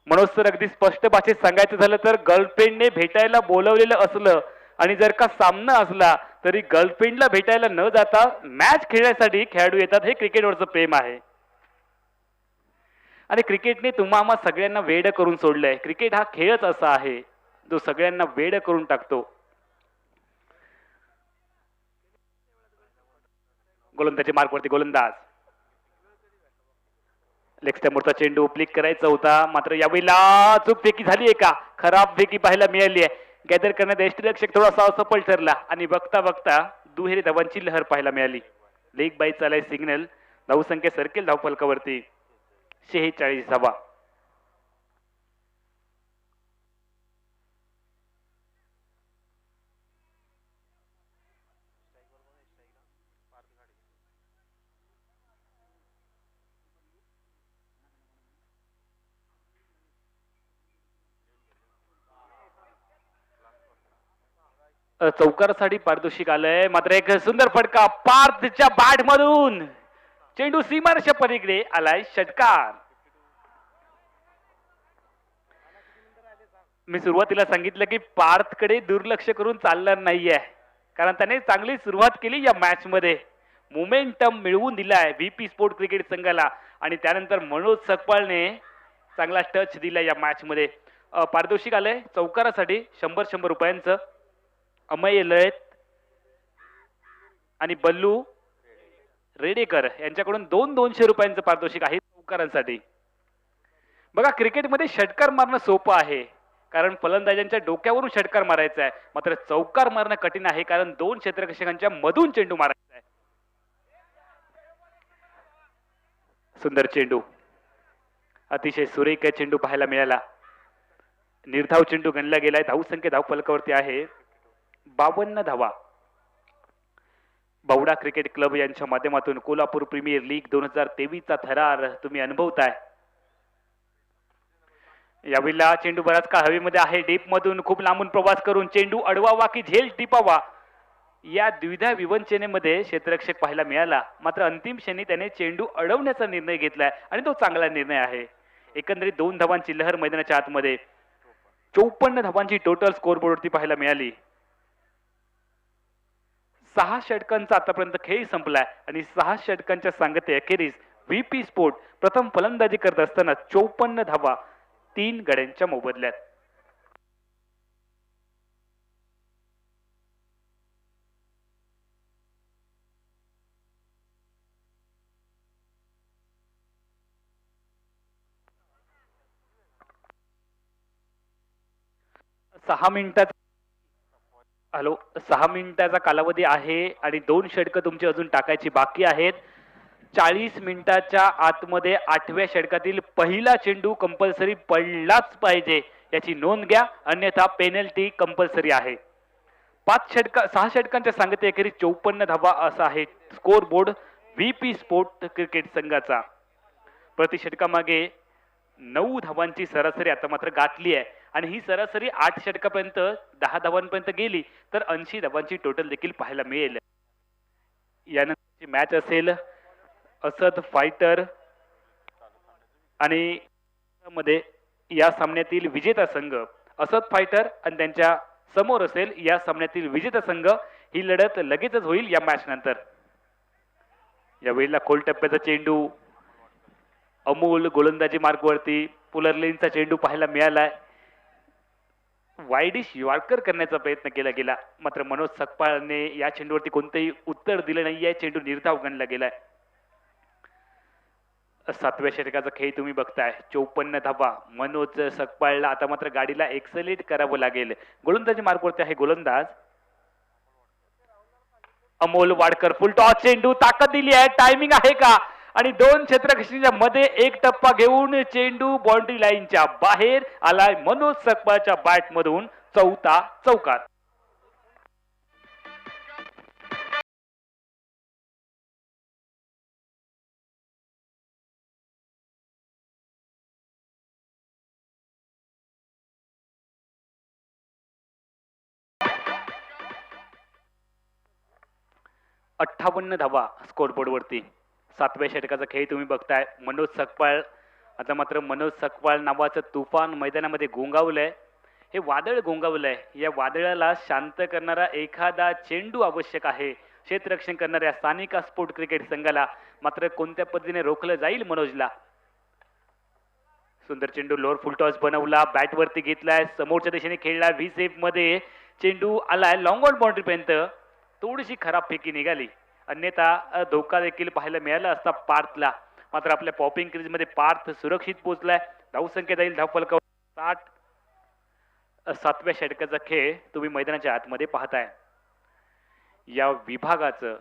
मनोज सर अगदी स्पष्ट भाषेत सांगायचं झालं तर गर्लफ्रेंडने भेटायला बोलवलेलं असलं आणि जर का सामना असला तरी गर्लफ्रेंडला भेटायला न जाता मॅच खेळण्यासाठी खेळाडू येतात. हे क्रिकेटवरचं प्रेम आहे आणि क्रिकेटने तुम्हा सगळ्यांना वेड करून सोडलंय. क्रिकेट हा खेळच असा आहे जो सगळ्यांना वेड करून टाकतो. गोलंदाजी मार्कवरती गोलंदाज लेग स्टंपवरचा चेंडू फ्लिक करायचा होता, मात्र यावेळेला चूक फेकी झाली आहे का, खराब फेकी पाहायला मिळाली आहे. गॅदर करण्यात यष्टीरक्षक थोडासा असफल ठरला आणि बघता बघता दुहेरी धावांची लहर पाहायला मिळाली. लेग बाय चालाय सिग्नल. धावसंख्या सरकेल धावफलकावरती 46 धावा. चौकारासाठी पारितोषिक आलंय, मात्र एक सुंदर फटका पार्थच्या बॅट मधून चेंडू सीमारेषा पलीकडे आलाय. षटकार. मी सुरुवातीला सांगितलं की पार्थकडे दुर्लक्ष करून चालणार नाहीये, कारण त्याने चांगली सुरुवात केली या मॅच मध्ये. मोमेंटम मिळवून दिलाय व्हीपी स्पोर्ट क्रिकेट संघाला आणि त्यानंतर मनोज सकपाळने चांगला टच दिला या मॅच मध्ये. पारितोषिक आलंय चौकारासाठी 100 रुपयांचं. अमय लयत आणि बल्लू रेडेकर यांच्याकडून 200 रुपयांचं पारितोषिक आहे चौकारांसाठी. बघा क्रिकेटमध्ये षटकार मारणं सोपं आहे कारण फलंदाजांच्या डोक्यावरून षटकार मारायचा आहे, मात्र चौकार मारणं कठीण आहे कारण 2 क्षेत्ररक्षकांच्या मधून चेंडू मारायचा आहे. सुंदर चेंडू, अतिशय सुरेख चेंडू पाहायला मिळाला. निर्धाव चेंडू गणला गेलाय. धावसंख्या धावफलकावरती आहे 52 धावा. बावडा क्रिकेट क्लब यांच्या माध्यमातून कोल्हापूर प्रीमियर लीग 2023 चा थरार तुम्ही अनुभवताय. यावेळेला चेंडू बराच काळ हवेमध्ये आहे. डीप मधून खूप लांबून प्रवास करून चेंडू अडवावा की झेल टिपावा या द्विधा विवंचनेमध्ये क्षेत्ररक्षक पाहायला मिळाला, मात्र अंतिम क्षणी त्याने चेंडू अडवण्याचा निर्णय घेतलाय आणि तो चांगला निर्णय आहे. एकंदरीत 2 धावांची लहर मैदानाच्या आतमध्ये. 54 धावांची टोटल स्कोरबोर्डवरती पाहायला मिळाली. 6 षटकांचा आतापर्यंत खेळ संपलाय आणि 6 षटकांच्या सांगते अखेरीस व्हीपी स्पोर्ट प्रथम फलंदाजी करत असताना 54 धावा 3 गड्यांच्या मोबदल्यात. सहा मिनिटाचा कालावधी आहे आणि 2 षटकं तुमची अजून टाकायची बाकी आहेत. 40 मिनिटाच्या आतमध्ये 8व्या षटकातील पहिला चेंडू कंपल्सरी पडलाच पाहिजे याची नोंद घ्या, अन्यथा पेनल्टी कंपल्सरी आहे. 6 षटकांच्या सांगते अखेरीस 54 धावा असा आहे score board VP sport cricket संघाचा. प्रति षटकामागे 9 धावांची सरासरी आता मात्र गाठली आहे आणि ही सरासरी 8 षटकापर्यंत 10 धावांपर्यंत गेली तर 80 धावांची टोटल देखील पाहायला मिळेल. यानंतरची मॅच असेल असद फायटर आणि मध्ये या सामन्यातील विजेता संघ असद फायटर आणि त्यांच्या समोर असेल या सामन्यातील विजेता संघ. ही लढत लगेचच होईल या मॅच नंतर. या वेळेला खोल टप्प्याचा चेंडू अमोल गोलंदाजी मार्गवरती पुलरलेनचा चेंडू पाहायला मिळालाय. वाईडिश यॉर्कर करण्याचा प्रयत्न केला गेला, मात्र मनोज सकपाळने या चेंडूवरती कोणतेही उत्तर दिले नाहीये. चेंडू निर्धाव गणला गेलाय. 7व्या षटकाचा खेळ तुम्ही बघताय. 54 धावा. मनोज सकपाळला आता मात्र गाडीला एक्सलेट करावं लागेल. गोलंदाजी मार्गवरती आहे गोलंदाज अमोल वाडकर. फुल टॉस चेंडू, ताकद दिली आहे, टायमिंग आहे का आणि 2 क्षेत्ररक्षकांच्या मध्ये एक टप्पा घेऊन चेंडू बाउंड्री लाईनच्या बाहेर आलाय. मनोज सकपाळच्या बॅट मधून चौथा चौकार. अठ्ठावन्न धावा स्कोरबोर्ड वरती. 7व्या षटकाचा खेळ तुम्ही बघताय. मनोज सकपाळ आता मात्र मनोज सकपाळ नावाचं तुफान मैदानामध्ये गोंगावलंय. हे वादळ गोंगावलंय. या वादळाला शांत करणारा एखादा चेंडू आवश्यक आहे क्षेत्ररक्षण करणाऱ्या सानिका स्पोर्ट क्रिकेट संघाला. मात्र कोणत्या पद्धतीने रोखलं जाईल मनोजला. सुंदर चेंडू लोअर फुल टॉस बनवला, बॅट वरती घेतलाय, समोरच्या दिशेने खेळला. व्ही सेफ मध्ये चेंडू आलाय लॉंग ऑन बाउंड्री पर्यंत. थोडीशी खराब फेकी निघाली, अन्यथा धोका देखील पाहायला मिळाला असता पार्थला. मात्र आपल्या पॉपिंग क्रीज मध्ये पार्थ सुरक्षित पोहोचलाय. धावसंख्या जाईल धावफलकावर 60. 7व्या षटकाचा खेळ तुम्ही मैदानाच्या आतमध्ये पाहताय. या विभागाचं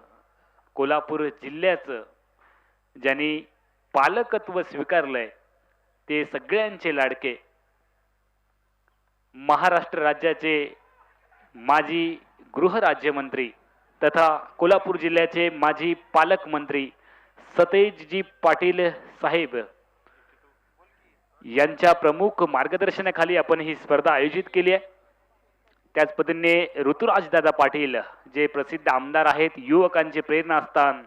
कोल्हापूर जिल्ह्याचं ज्यांनी पालकत्व स्वीकारलंय ते सगळ्यांचे लाडके महाराष्ट्र राज्याचे माजी गृहराज्यमंत्री तथा कोल्हापूर जिल्ह्याचे माजी पालकमंत्री सतेजजी पाटील साहेब यांच्या प्रमुख मार्गदर्शनाखाली आपण ही स्पर्धा आयोजित केली आहे. त्याच पद्धतीने ऋतुराजदादा पाटील जे प्रसिद्ध आमदार आहेत, युवकांचे प्रेरणास्थान,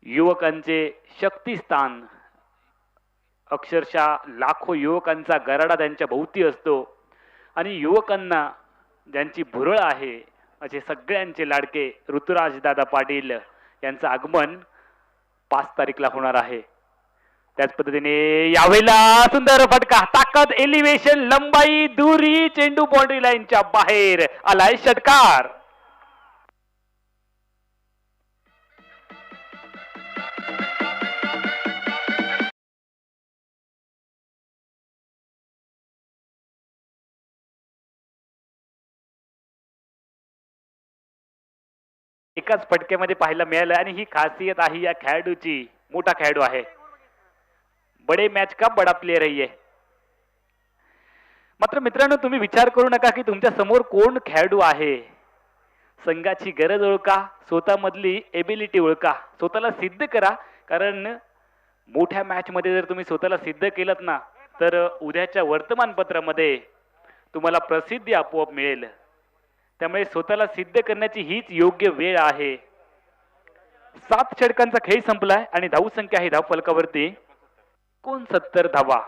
युवकांचे शक्तिस्थान, अक्षरशः लाखो युवकांचा गराडा त्यांच्या भोवती असतो आणि युवकांना ज्यांची भुरळ आहे असे सगळ्यांचे लाडके ऋतुराजदादा पाटील यांचं आगमन 5 तारीखला होणार आहे. त्याच पद्धतीने यावेळेला सुंदर फटका, ताकद, एलिव्हेशन, लंबाई, दुरी, चेंडू बाउंड्री लाईनच्या बाहेर आलाय. षटकार. एकाच फटक्यामध्ये पाहायला मिळालं आणि ही खासियत आहे या खेळाडूची. मोठा खेळाडू आहे, बडे मॅच का बडा प्लेयर आहे. मात्र मित्रांनो, तुम्ही विचार करू नका की तुमच्या समोर कोण खेळाडू आहे. संघाची गरज ओळखा, स्वतःमधली एबिलिटी ओळखा, स्वतःला सिद्ध करा. कारण मोठ्या मॅच मध्ये जर तुम्ही स्वतःला सिद्ध केलं ना, तर उद्याच्या वर्तमानपत्रामध्ये तुम्हाला प्रसिद्धी आपोआप मिळेल. त्यामुळे स्वतःला सिद्ध करण्याची हीच योग्य वेळ आहे. 7 षटकांचा खेळ संपलाय आणि धावसंख्या आहे धावफलकावरती 69 धावा,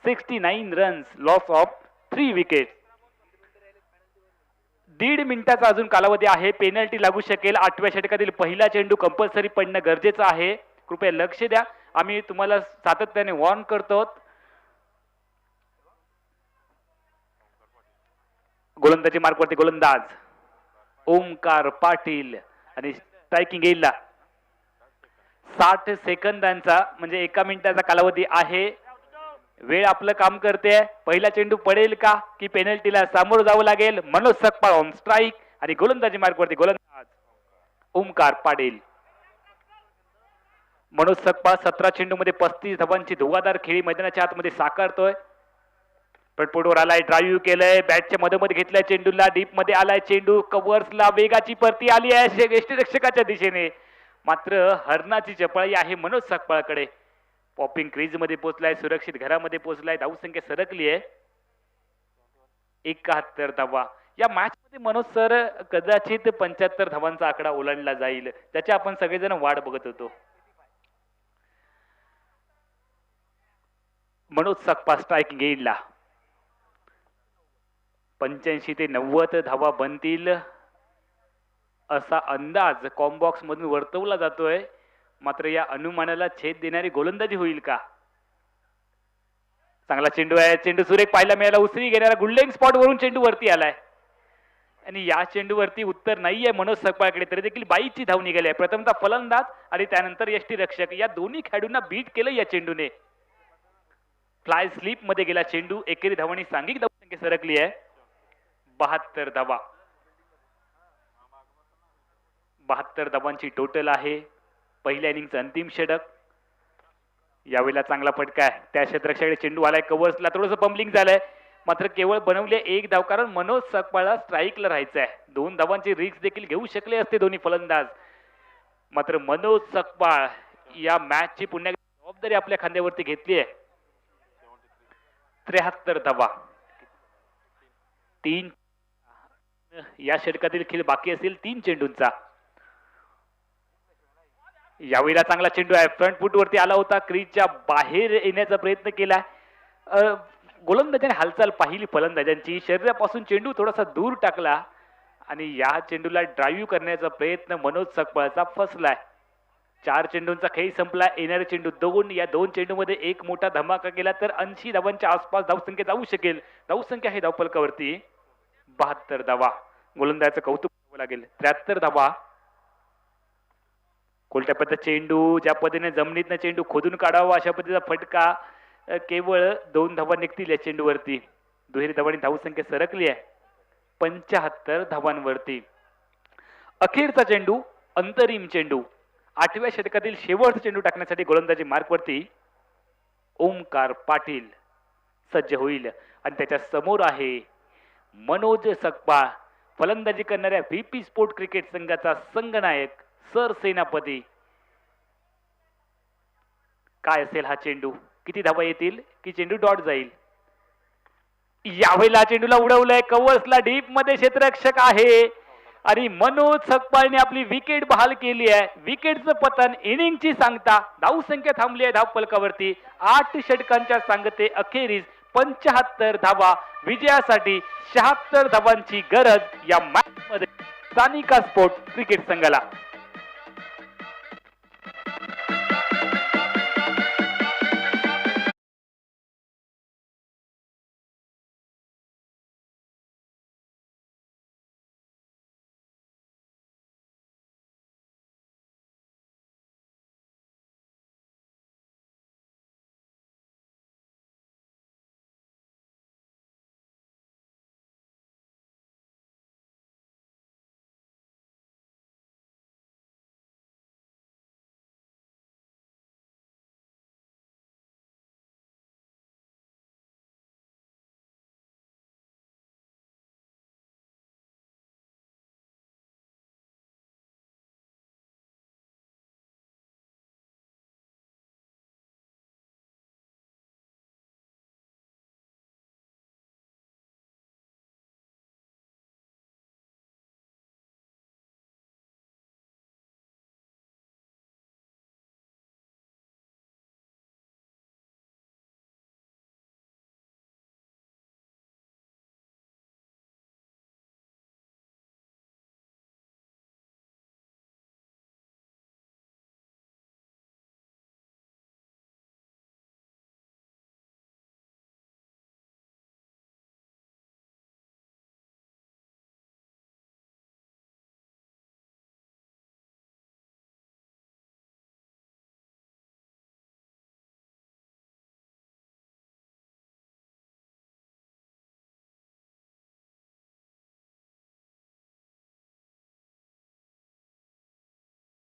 69 रन्स, लॉस ऑफ 3 विकेट. 1.5 मिनिटाचा अजून कालावधी आहे. पेनल्टी लागू शकेल. 8व्या षटकातील पहिला चेंडू कंपल्सरी पडणं गरजेचं आहे. कृपया लक्ष द्या. आम्ही तुम्हाला सातत्याने वॉर्न करतो. गोलंदाजी मार्कवरती गोलंदाज ओमकार पाटील आणि स्ट्रायकिंग येईल. 60 सेकंदांचा म्हणजे 1 मिनिटाचा कालावधी आहे. वेळ आपलं काम करते. पहिला चेंडू पडेल का की पेनल्टीला सामोरं जावं लागेल. मनोज सकपाळ ऑन स्ट्राईक आणि गोलंदाजी मार्कवरती गोलंदाज ओमकार पाटील. मनोज सकपाळ 17 चेंडू मध्ये 35 धावांची धुवाधार खेळी मैदानाच्या आतमध्ये साकारतोय. पटपोटवर आलाय, ड्राईव्ह केलंय, बॅटच्या मधोमध घेतलाय चेंडूला, डीप मध्ये आलाय चेंडू, कव्हर्सला वेगाची परती आली आहे यष्टीरक्षकाच्या दिशेने. मात्र हरणाची चपळाई आहे मनोज सकपाळकडे. पॉपिंग क्रीज मध्ये पोहोचलाय, सुरक्षित घरामध्ये पोहोचलाय. धावसंख्या सरकली आहे 71 धावा. या मॅच मध्ये मनोज सर कदाचित 75 धावांचा आकडा ओलांडला जाईल, त्याची आपण सगळेजण वाट बघत होतो. मनोज सकपाळ स्ट्रायकिंग येईल. 85 ते 90 धावा बनतील असा अंदाज कॉम्बॉक्स मधून वर्तवला जातोय. मात्र या अनुमानाला छेद देणारी गोलंदाजी होईल का? चांगला चेंडू आहे, चेंडू सुरेख पाहायला मिळाला. उसरी घेणारा गुल्डेन स्पॉट वरून चेंडू वरती आलाय आणि या चेंडूवरती उत्तर नाहीये मनोज सकपाळकडे. तरी देखील 22ची धाव निघाली आहे. प्रथमतः फलंदाज आणि त्यानंतर यष्टीरक्षक या दोन्ही खेळाडूंना बीट केलं या चेंडूने. फ्लाय स्लिप मध्ये गेला चेंडू. एकेरी धावांनी सांघिक धावसंख्या सरकली आहे 72 धावा. 72 धावांची टोटल आहे. पहिल्या इनिंगचं अंतिम षटक. यावेळेला चांगला फटका आहे. त्या क्षेत्ररक्षकाकडे चेंडू आलाय, कव्हर्सला थोडंसं बम्बलिंग झालंय. मात्र केवळ बनवले 1 धाव, कारण मनोज सकपाळला स्ट्राईकला राहायचं आहे. 2 धावांची रिस्क देखील घेऊ शकले असते दोन्ही फलंदाज. मात्र मनोज सकपाळ या मॅचची पुन्हा जबाबदारी आपल्या खांद्यावरती घेतली आहे. 73 धावा. 3 या षटकातील खेळ बाकी असेल 3 चेंडूंचा. यावेळेला चांगला चेंडू आहे, फ्रंट फूट वरती आला होता, क्रीजच्या बाहेर येण्याचा प्रयत्न केला. गोलंदाजाने हालचाल पाहिली फलंदाजांची, शरीरापासून चेंडू थोडासा दूर टाकला आणि या चेंडूला ड्राईव्ह करण्याचा प्रयत्न मनोज सकपाळचा फसलाय. 4 चेंडूंचा खेळ संपला. येणारे चेंडू 2. या 2 चेंडूमध्ये एक मोठा धमाका केला तर 80 धावांच्या आसपास धावसंख्या जाऊ शकेल. धावसंख्या आहे धावफलकावरती 72 धावा. गोलंदाजाचं कौतुक करावं लागेल. 73 धावा. कोलट्या पद्धत चेंडू, ज्या पद्धतीने जमिनीतनं चेंडू खोदून काढावा अशा पद्धतीचा फटका. केवळ 2 धावा निघतील या चेंडूवरती. दुहेरी धावांनी धावसंख्या सरकली आहे 75 धावांवरती. अखेरचा चेंडू, अंतरिम चेंडू, 8व्या षटकातील शेवटचा चेंडू टाकण्यासाठी गोलंदाजी मार्कवरती ओमकार पाटील सज्ज होईल आणि त्याच्या समोर आहे मनोज सकपाळ, फलंदाजी करणाऱ्या व्हीपी स्पोर्ट क्रिकेट संघाचा संघनायक, सरसेनापती. काय असेल हा चेंडू? किती धावा येतील की चेंडू डॉट जाईल? यावेळेला चेंडूला उडवलंय, कव्हर्सला डीप मध्ये क्षेत्ररक्षक आहे आणि मनोज सकपाळने आपली विकेट बहाल केली आहे. विकेटचं पतन, इनिंगची सांगता, धावसंख्या थांबली आहे धावफलकावरती 8 षटकांच्या सांगते अखेरीस 75 धावा. विजयासाठी 76 धावांची गरज या मॅच मध्ये सानिका स्पोर्ट क्रिकेट संघाला.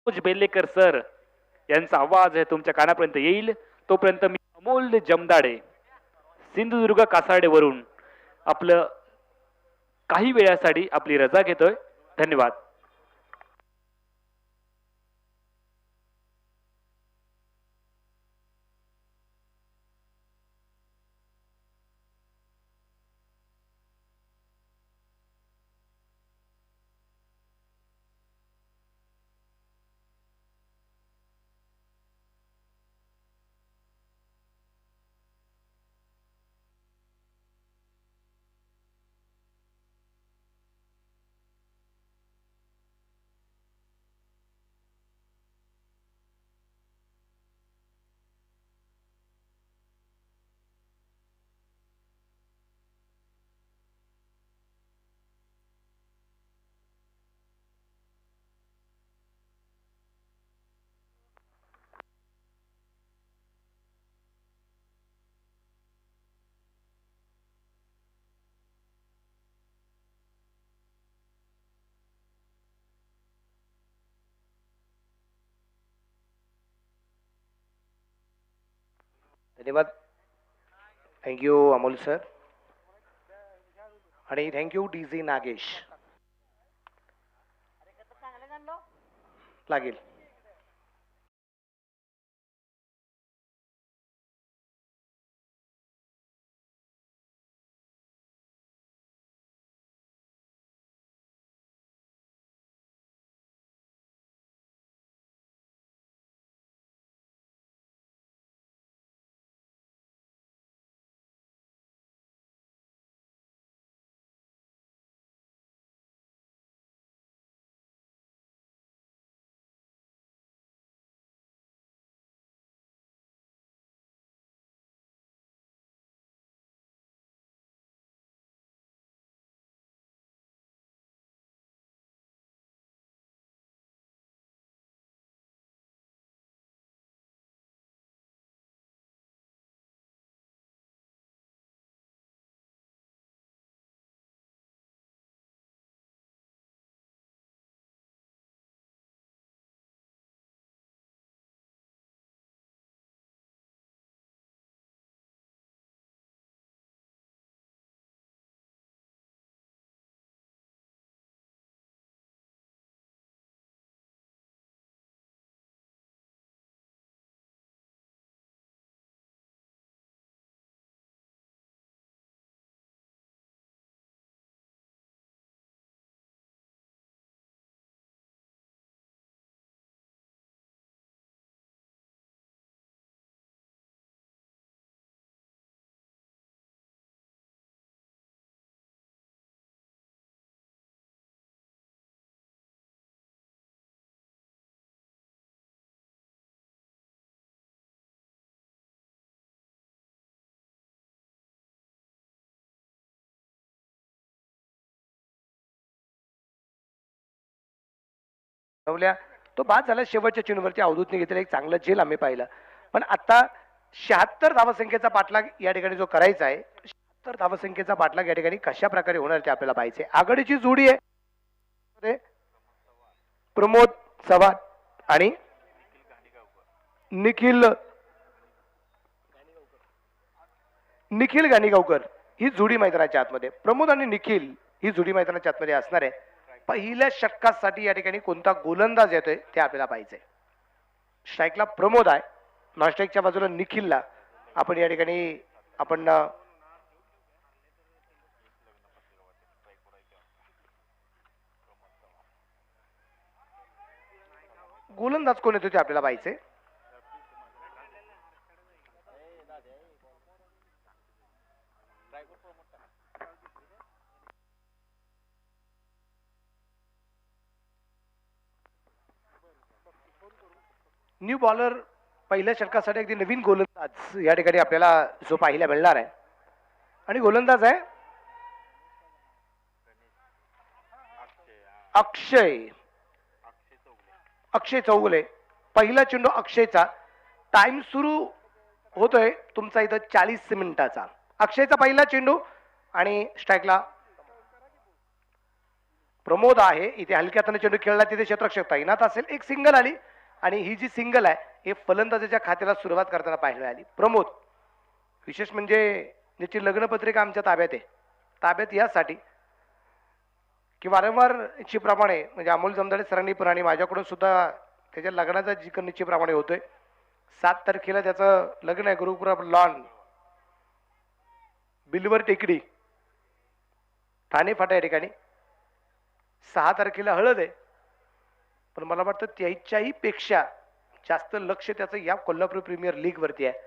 मनोज बेल्लेकर सर यांचा आवाज आहे तुमच्या कानापर्यंत येईल तोपर्यंत मी अमोल जमदाडे सिंधुदुर्ग कासारडेवरून आपलं काही वेळासाठी आपली रजा घेतोय. धन्यवाद. धन्यवाद. थँक्यू अमोल सर आणि थँक्यू डीजी नागेश. लागेल. तो बाद झाला. शेवटच्या चेंडूवरती अवधूतने घेतलेलं एक चांगलं झेल आम्ही पाहिलं. पण आता 76 धावसंख्येचा पाठलाग या ठिकाणी जो करायचा आहे, 76 धावसंख्येचा पाठलाग या ठिकाणी कशा प्रकारे होणार ते आपल्याला पाहायचे. आघाडीची जोडी आहे प्रमोद चव्हाण आणि निखिल गाणीगावकर ही जोडी मैदानाच्या आतमध्ये. प्रमोद आणि निखिल ही जोडी मैदानाच्या आतमध्ये असणार आहे. पहिल्या षटकासाठी या ठिकाणी कोणता गोलंदाज येतोय ते आपल्याला पाहिजे. स्ट्राईकला प्रमोद आहे, नॉन स्ट्राईकच्या बाजूला निखिलला आपण या ठिकाणी गोलंदाज कोण येतो ते आपल्याला पाहिजे. न्यू बॉलर पहिल्या षटकासाठी अगदी नवीन गोलंदाज या ठिकाणी आपल्याला जो पाहायला मिळणार आहे आणि गोलंदाज आहे अक्षय चौगुले. पहिला चेंडू अक्षयचा. टाइम सुरू होतोय तुमचा इथं 40 मिनिटाचा. अक्षयचा पहिला चेंडू आणि स्ट्राईकला प्रमोद आहे इथे हलक्या हाताने चेंडू खेळला तिथे क्षेत्ररक्षक तैनात असेल. एक सिंगल आली आणि ही जी सिंगल आहे हे फलंदाजाच्या खात्याला सुरुवात करताना पाहायला मिळाली. प्रमोद विशेष म्हणजे याची लग्नपत्रिका आमच्या ताब्यात आहे. ताब्यात यासाठी की वारंवार निश्चितप्रमाणे म्हणजे अमोल जमदाडे सरांनी पण आणि माझ्याकडून सुद्धा त्याच्या लग्नाचा जिकर निश्चितप्रमाणे होतोय. 7 तारखेला त्याचं लग्न आहे गुरुपुरा लॉन बिलवर टेकडी ठाणे फाटा या ठिकाणी. 6 तारखेला हळद आहे. पण मला वाटतं त्याच्याही पेक्षा जास्त लक्ष त्याचं या कोल्हापूर प्रीमियर लीग वरती आहे.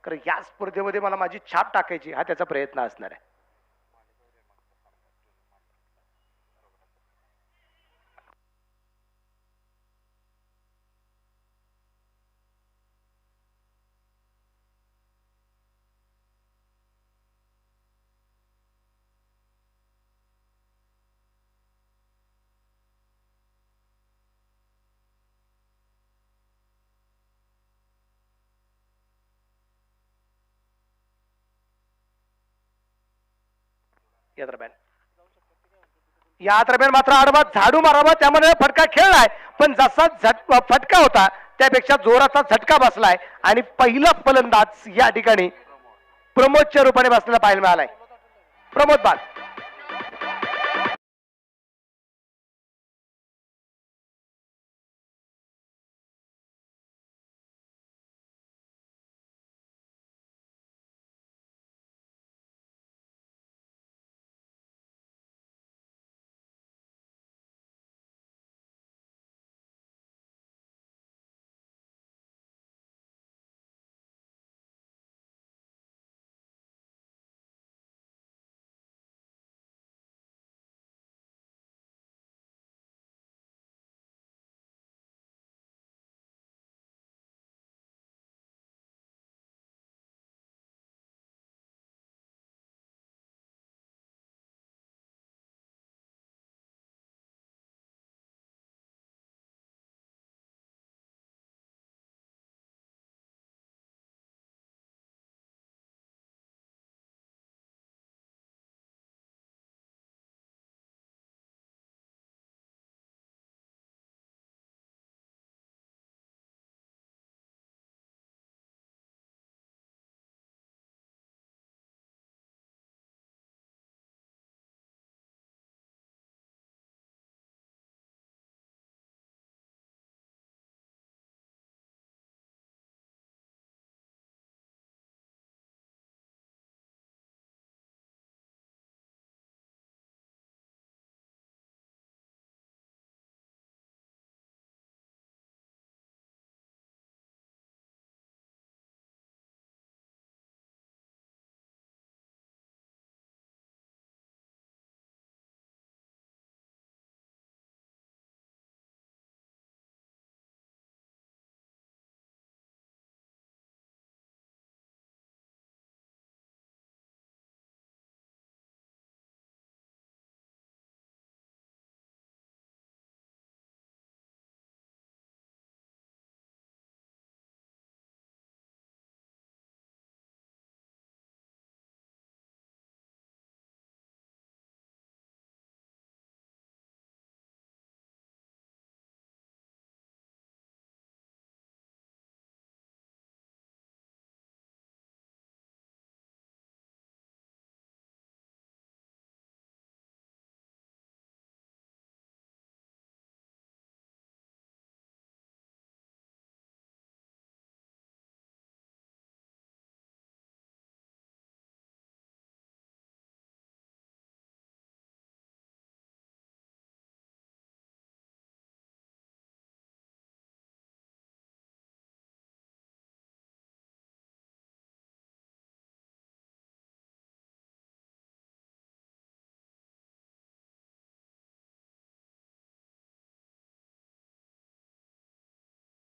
कारण या स्पर्धेमध्ये मला माझी छाप टाकायची हा त्याचा प्रयत्न असणार आहे. या दरम्यान मात्र आडवा झाडू मारावा त्यामुळे फटका खेळलाय. पण जसा फटका होता त्यापेक्षा जोराचा झटका बसलाय आणि पहिला फलंदाज या ठिकाणी प्रमोदच्या रूपाने बसलेला पाहायला मिळालाय. प्रमोद बाद.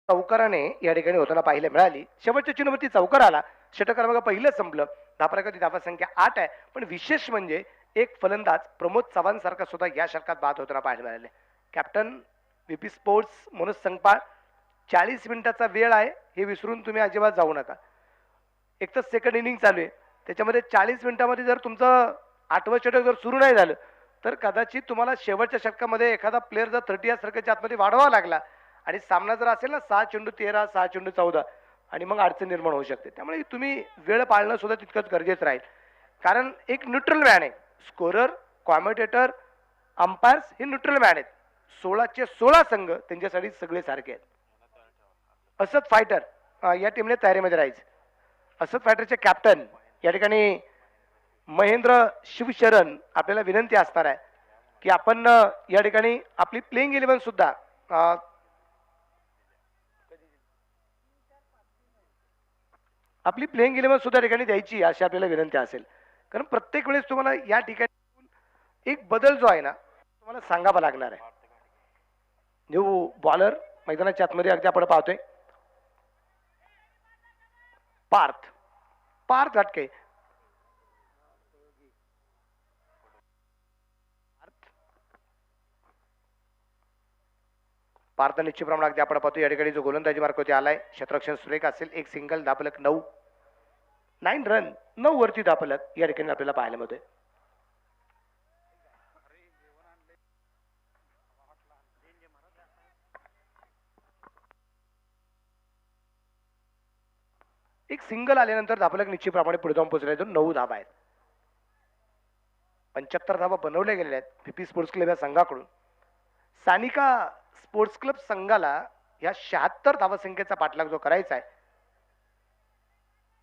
चौकाराने या ठिकाणी होताना पाहायला मिळाली. शेवटच्या चिन्हवरती चौकार आला. षटक क्रमांक पहिलं संपलं. धापरागती धावा संख्या 8 आहे. पण विशेष म्हणजे एक फलंदाज प्रमोद चव्हाण सारखा सुद्धा या षटकात बाद होताना पाहायला मिळाले. Captain VP sports Manoj Sangpal 40 मिनिटाचा वेळ आहे हे विसरून तुम्ही अजिबात जाऊ नका. एक तर सेकंड इनिंग चालू आहे त्याच्यामध्ये 40 मिनिटांमध्ये जर तुमचं 8वं षटक जर सुरू नाही झालं तर कदाचित तुम्हाला शेवटच्या षटकामध्ये एखादा प्लेअर जर 30 या सर्कलच्या आतमध्ये वाढवावा लागला आणि सामना जर असेल ना 6 चेंडू 13 6 चेंडू 14 आणि मग अडचण निर्माण होऊ शकते. त्यामुळे तुम्ही वेळ पाळणं सुद्धा तितकंच गरजेचं राहील. कारण एक न्यूट्रल मॅन आहे. स्कोरर, कॉमेंटेटर, अंपायर्स हे न्यूट्रल मॅन आहेत. 16चे 16 संघ त्यांच्यासाठी सगळे सारखे आहेत. असद फायटर या टीमने तयारीमध्ये राहायचं. असद फायटरचे कॅप्टन या ठिकाणी महेंद्र शिवशरण आपल्याला विनंती असणार आहे की आपण या ठिकाणी आपली प्लेइंग 11 सुद्धा आपली प्लेइंग 11 सुद्धा ठिकाणी द्यायची अशी आपल्याला विनंती असेल. कारण प्रत्येक वेळेस तुम्हाला या ठिकाणी एक बदल जो आहे ना तुम्हाला सांगावा लागणार आहे. न्यू बॉलर मैदानाच्या आतमध्ये अगदी आपण पाहतोय पार्थ पार्थ घाटके. पार्थ निश्चित प्रमाणात अगदी आपण पाहतो या ठिकाणी जो गोलंदाजी मार्गावरती आलाय क्षेत्ररक्षण सुरेख असेल. एक सिंगल धापलक 9 रन 9 वरती धापलक या ठिकाणी आपल्याला पाहायला मिळतोय. एक सिंगल आल्यानंतर धापलक निश्चितप्रमाणे पुढे जाऊन पोहोचले. 9 धावा आहेत. 75 धावा बनवल्या गेलेल्या आहेत पीपी स्पोर्ट्स क्लब या संघाकडून. सानिका स्पोर्ट्स क्लब संघाला या 76 धावसंख्येचा पाठलाग जो करायचा आहे.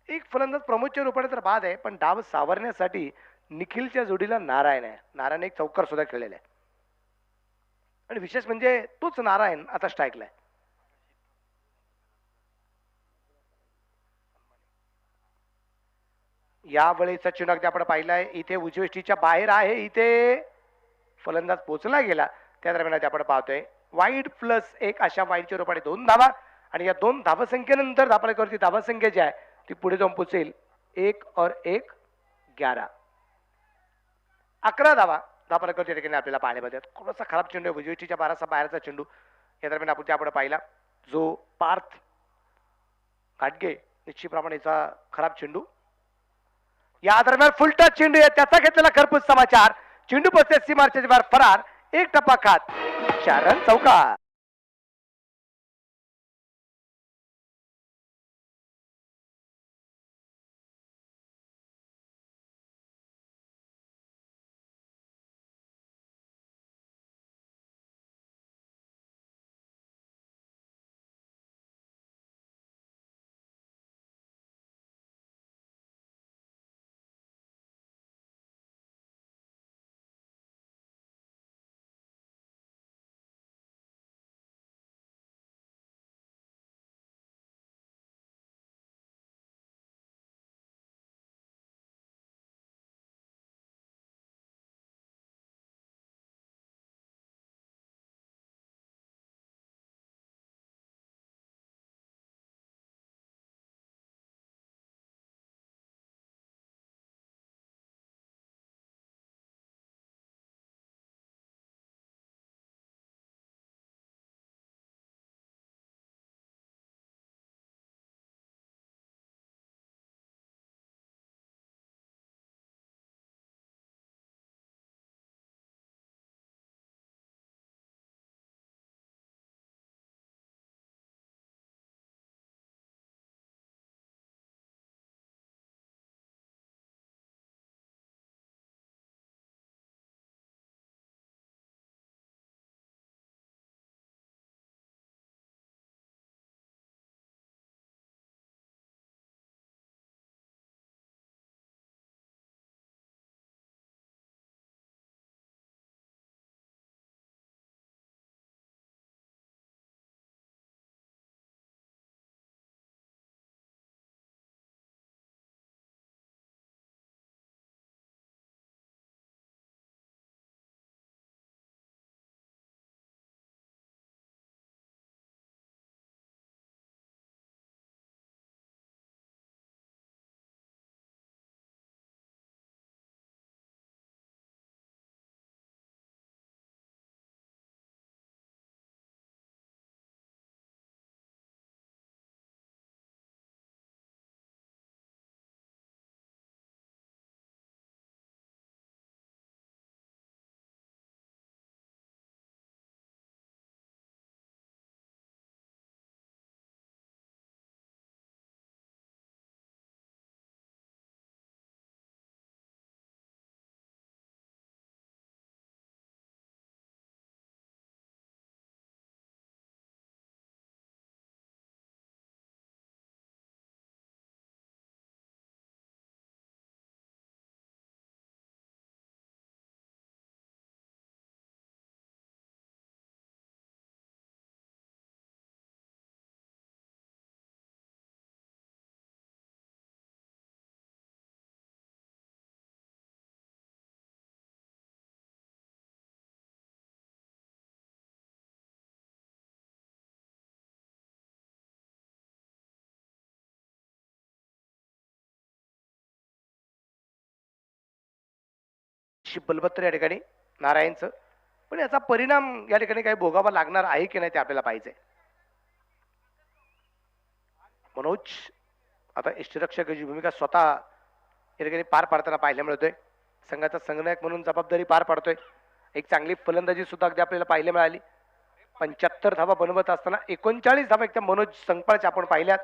एक फलंदाज प्रमोदच्या रूपाने तर बाद आहे पण डाव सावरण्यासाठी निखिलच्या जोडीला नारायण आहे. नारायण एक चौकार सुद्धा खेळलेला आहे आणि विशेष म्हणजे तोच नारायण आता स्ट्राईकला आहे. यावेळेचा चेंडू अगदी आपण पाहिलाय इथे उजवेष्टीच्या बाहेर आहे. इथे फलंदाज पोचला गेला त्या दरम्यान आपण पाहतोय वाईड +1 अशा वाईडच्या रूपाने 2 धावा आणि या 2 धावसंख्येनंतर धापल्यावरती धावसंख्या जी आहे ती पुढे जाऊन पोचेल 1 और 1 11 11 धावा धापल्यावरती ठिकाणी आपल्याला पाहायला मिळतात. थोडासा खराब चेंडू आहे उजवेष्टीच्या 12चा बाहेरचा चेंडू या दरम्यान आपण पाहिला जो पार्थ घाटगे निश्चितप्रमाणेचा खराब चेंडू. या दरम्यान फुलटा चेंडू आहे त्याचा घेतलेला खरपूस समाचार. चेंडू पोचते सीमारेषेच्या बाहेर फरार. एक टप्पा खात 4 रन चौकार. बलबत्तर या ठिकाणी नारायणचं, पण याचा परिणाम या ठिकाणी काही भोगावा लागणार आहे की नाही ते आपल्याला पाहिजे. मनोज आता यष्टीरक्षकाची भूमिका स्वतः या ठिकाणी पार पाडताना पाहायला मिळतोय. संघाचा संघनायक म्हणून जबाबदारी पार पाडतोय. एक चांगली फलंदाजी सुद्धा अगदी आपल्याला पाहायला मिळाली. 75 धावा बनवत असताना 39 धावा एकदम मनोज संकपाळच्या आपण पाहिल्यात.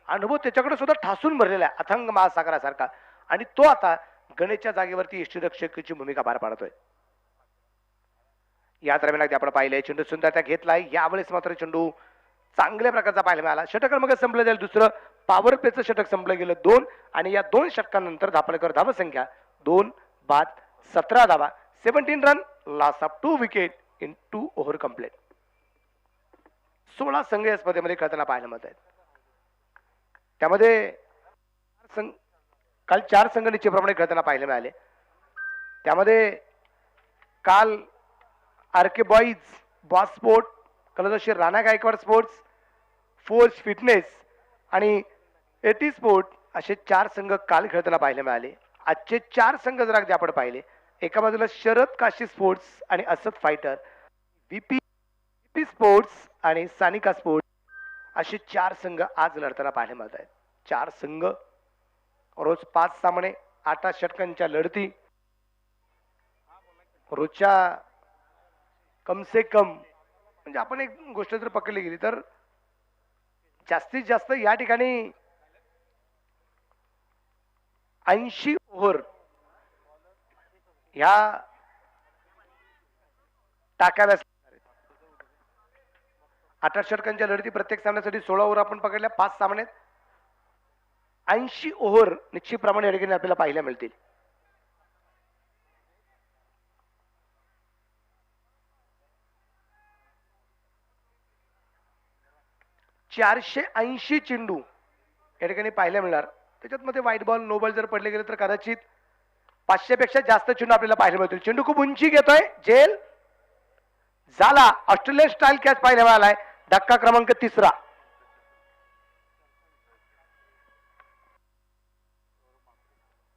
अनुभव त्याच्याकडे सुद्धा ठासून भरलेला आहे अथंग महासागरासारखा, आणि तो आता गणेशच्या जागेवरती यष्टीरक्षकाची भूमिका पार पाडतोय. या दरम्यान अगदी आपण पाहिलंय चेंडू सुंदर त्या घेतलाय. यावेळेस मात्र चेंडू चांगल्या प्रकारचा पाहायला मिळाला. षटक मग संपलं जाईल. दुसरं पॉवर प्लेचं षटक संपलं गेलं 2, आणि या 2 षटकांनंतर धापलकर धावसंख्या 2 बाद 17 धावा, 17 run, loss of 2 wicket in 2 over complete. 16 संघ या स्पर्धेमध्ये खेळताना पाहायला मिळत आहेत. त्यामध्ये काल 4 संघ निश्चितप्रमाणे खेळताना पाहायला मिळाले. त्यामध्ये काल RK boys, boss sport, Kaldoshi Rana Gaikwad sports, force fitness आणि एटी स्पोर्ट असे 4 संघ काल खेळताना पाहायला मिळाले. आजचे 4 संघ जर अगदी आपण पाहिले, एका बाजूला शरद काशी स्पोर्ट्स आणि असद फायटर, व्हीपी स्पोर्ट्स आणि सानिका स्पोर्ट्स असे 4 संघ आज लढताना पाहायला मिळत आहेत. 4 संघ रोज 5 सामने, 8 षटकांच्या लढती, रोजच्या कम से कम म्हणजे आपण एक गोष्ट जर पकडली गेली तर जास्तीत जास्त या ठिकाणी 80 ओव्हर ह्या टाकाव्यास. 8 षटकांच्या लढती प्रत्येक सामन्यासाठी 16 ओव्हर आपण पकडल्या. 5 सामन्यात 80 ओव्हर निश्चितप्रमाणे या ठिकाणी आपल्याला पाहायला मिळतील. ,480 चेंडू या ठिकाणी पाहायला मिळणार. त्याच्यात मध्ये व्हाईट बॉल, नो बॉल जर पडले गेले तर कदाचित 500 पेक्षा जास्त चेंडू आपल्याला पाहायला मिळतील. चेंडू खूप उंची घेतोय, झेल झाला. ऑस्ट्रेलियन स्टाईल कॅच पाहायला मिळालाय. धक्का क्रमांक 3.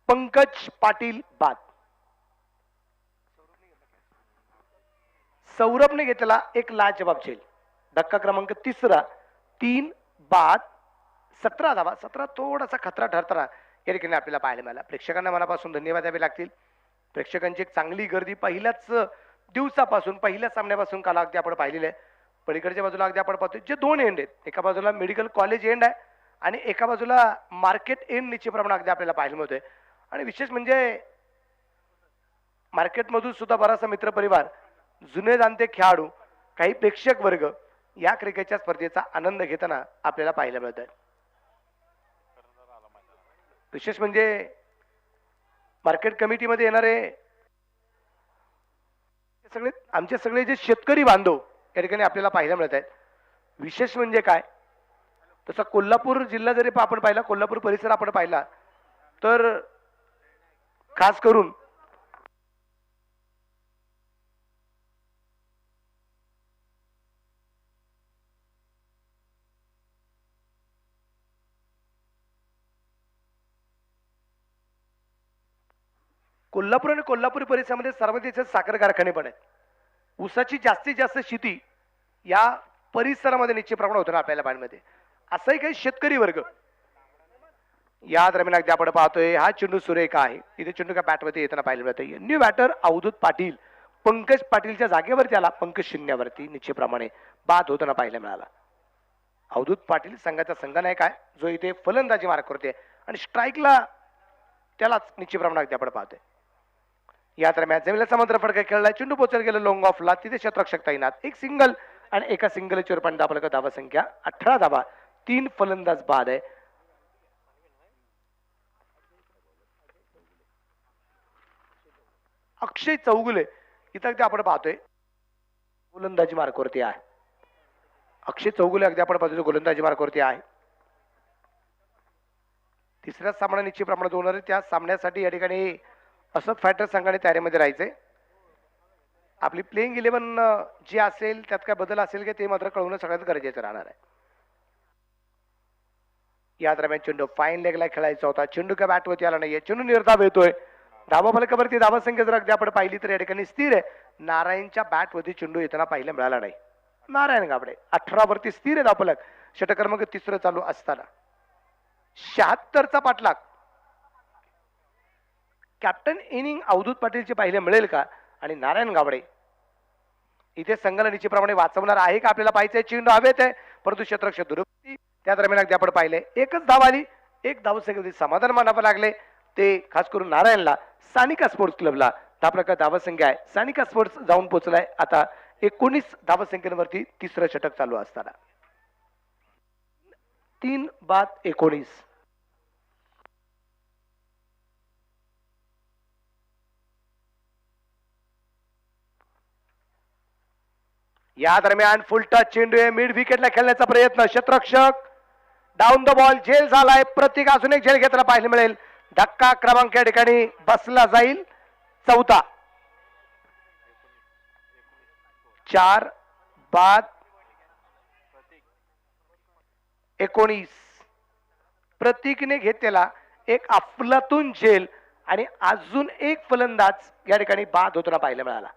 पंकज पाटील बाद. सौरभने घेतला एक लाजवाब झेल. धक्का क्रमांक 3, 3 बाद 17 धावा. 17 थोडासा खतरा ठरताना या ठिकाणी आपल्याला पाहायला मिळाला. प्रेक्षकांना मनापासून धन्यवाद द्यावे लागतील. प्रेक्षकांची एक चांगली गर्दी पहिल्याच दिवसापासून, पहिल्या सामन्यापासून काल अगदी आपण पाहिलेलं आहे. पलीकडच्या बाजूला अगदी आपण पाहतोय जे 2 एंड आहेत, एका बाजूला मेडिकल कॉलेज एंड आहे आणि एका बाजूला मार्केट एंड निश्चितप्रमाणे अगदी आपल्याला पाहायला मिळतोय. आणि विशेष म्हणजे मार्केटमधून सुद्धा बराचसा मित्रपरिवार, जुने जाणते खेळाडू, काही प्रेक्षक वर्ग या क्रिकेटच्या स्पर्धेचा आनंद घेताना आपल्याला पाहायला मिळत आहे. विशेष म्हणजे मार्केट कमिटीमध्ये येणारे सगळे आमचे सगळे जे शेतकरी बांधव या ठिकाणी आपल्याला पाहायला मिळत आहेत. विशेष म्हणजे काय, तसा कोल्हापूर जिल्हा जरी आपण पाहिला, कोल्हापूर परिसर आपण पाहिला तर खास करून कोल्हापूर आणि कोल्हापूर परिसरामध्ये सर्वाधिक साखर कारखाने पण आहेत. ऊसाची जास्तीत जास्त शेती या परिसरामध्ये निश्चित प्रमाणात होतं आपल्याला पाहण्यामध्ये. असंही काही शेतकरी वर्ग या दरम्यान अगदी आपण पाहतोय. हा चेंडू सुरेख आहे. इथे चेंडू का बॅटवरती येताना पाहायला मिळतोय. न्यू बॅटर अवधूत पाटील पंकज पाटीलच्या जागेवरती आला. पंकज शून्यावरती निश्चितप्रमाणे बाद होताना पाहायला मिळाला. अवधूत पाटील संघाचा संघनायक आहे, जो इथे फलंदाजी मार्क करते आणि स्ट्राईकला त्यालाच निश्चितप्रमाणे अगदी आपण पाहतोय. या दरम्यान जमिनीला समंत्र फडका खेळला. चेंडू पोचल गेला लॉंग ऑफला. तिथे क्षेत्ररक्षक तैनात. एक सिंगल आणि एका सिंगलच्या पण आपल्याला धावा संख्या 18 धावा. 3 फलंदाज बाद आहे. अक्षय चौगुले इथं अगदी आपण पाहतोय गोलंदाजी मार्कवरती आहे. अक्षय चौगुले अगदी आपण पाहतोय गोलंदाजी मार्कवरती आहे. तिसऱ्या सामना निश्चित प्रमाणात होणार आहे. त्या सामन्यासाठी या ठिकाणी असद फायटर संघाने तयारीमध्ये राहायचंय. आपली प्लेइंग 11 जी असेल त्यात काय बदल असेल की ते मात्र कळवणं सगळ्यात गरजेचं राहणार आहे. या दरम्यान चेंडू फाईन लेगला खेळायचा होता. चेंडू काय बॅटवरती आला नाहीये. चेंडू निर्धाव येतोय. धावा फलकावरती धावा संख्या जर अगदी आपण पाहिली तर या ठिकाणी स्थिर आहे. नारायणच्या बॅट वरती चेंडू येताना पाहायला मिळाला नाही. नारायण गाबडे 18 वरती स्थिर आहे धावफलक. षटक क्रमांक 3 चालू असताना 76चा पाठलाग. कॅप्टन इनिंग अवधूत पाटीलचे पाहिले मिळेल का? आणि नारायण गाबडे इथे संघटनेप्रमाणे वाचवणार आहे का आपल्याला पाहायचंय. चेंडू हवेत आहे परंतु क्षेत्ररक्षक दुरुस्ती. त्या दरम्यान अगदी आपण पाहिले एकच धाव आली. एक धाव संख्येमध्ये समाधान मानावं लागले ते खास करून नारायणला. सानिका स्पोर्ट्स क्लबला आपल्याकडे धावसंख्या आहे. सानिका स्पोर्ट्स जाऊन पोहोचलाय आता 19 धावसंख्येवरती तिसरं षटक चालू असताना 3-19. या दरम्यान फुल टच चेंडू आहे. मिड विकेटला खेळण्याचा प्रयत्न. क्षेत्ररक्षक डाऊन द बॉल झेल झालाय. प्रत्येक अजून एक झेल घेताना पाहायला मिळेल. धक्का क्रमांक या ठिकाणी बसला जाईल. चौथा. 4-19. प्रतीकने घेतलेला एक अफलातून झेल आणि अजून एक फलंदाज या ठिकाणी बाद होताना पाहायला मिळाला.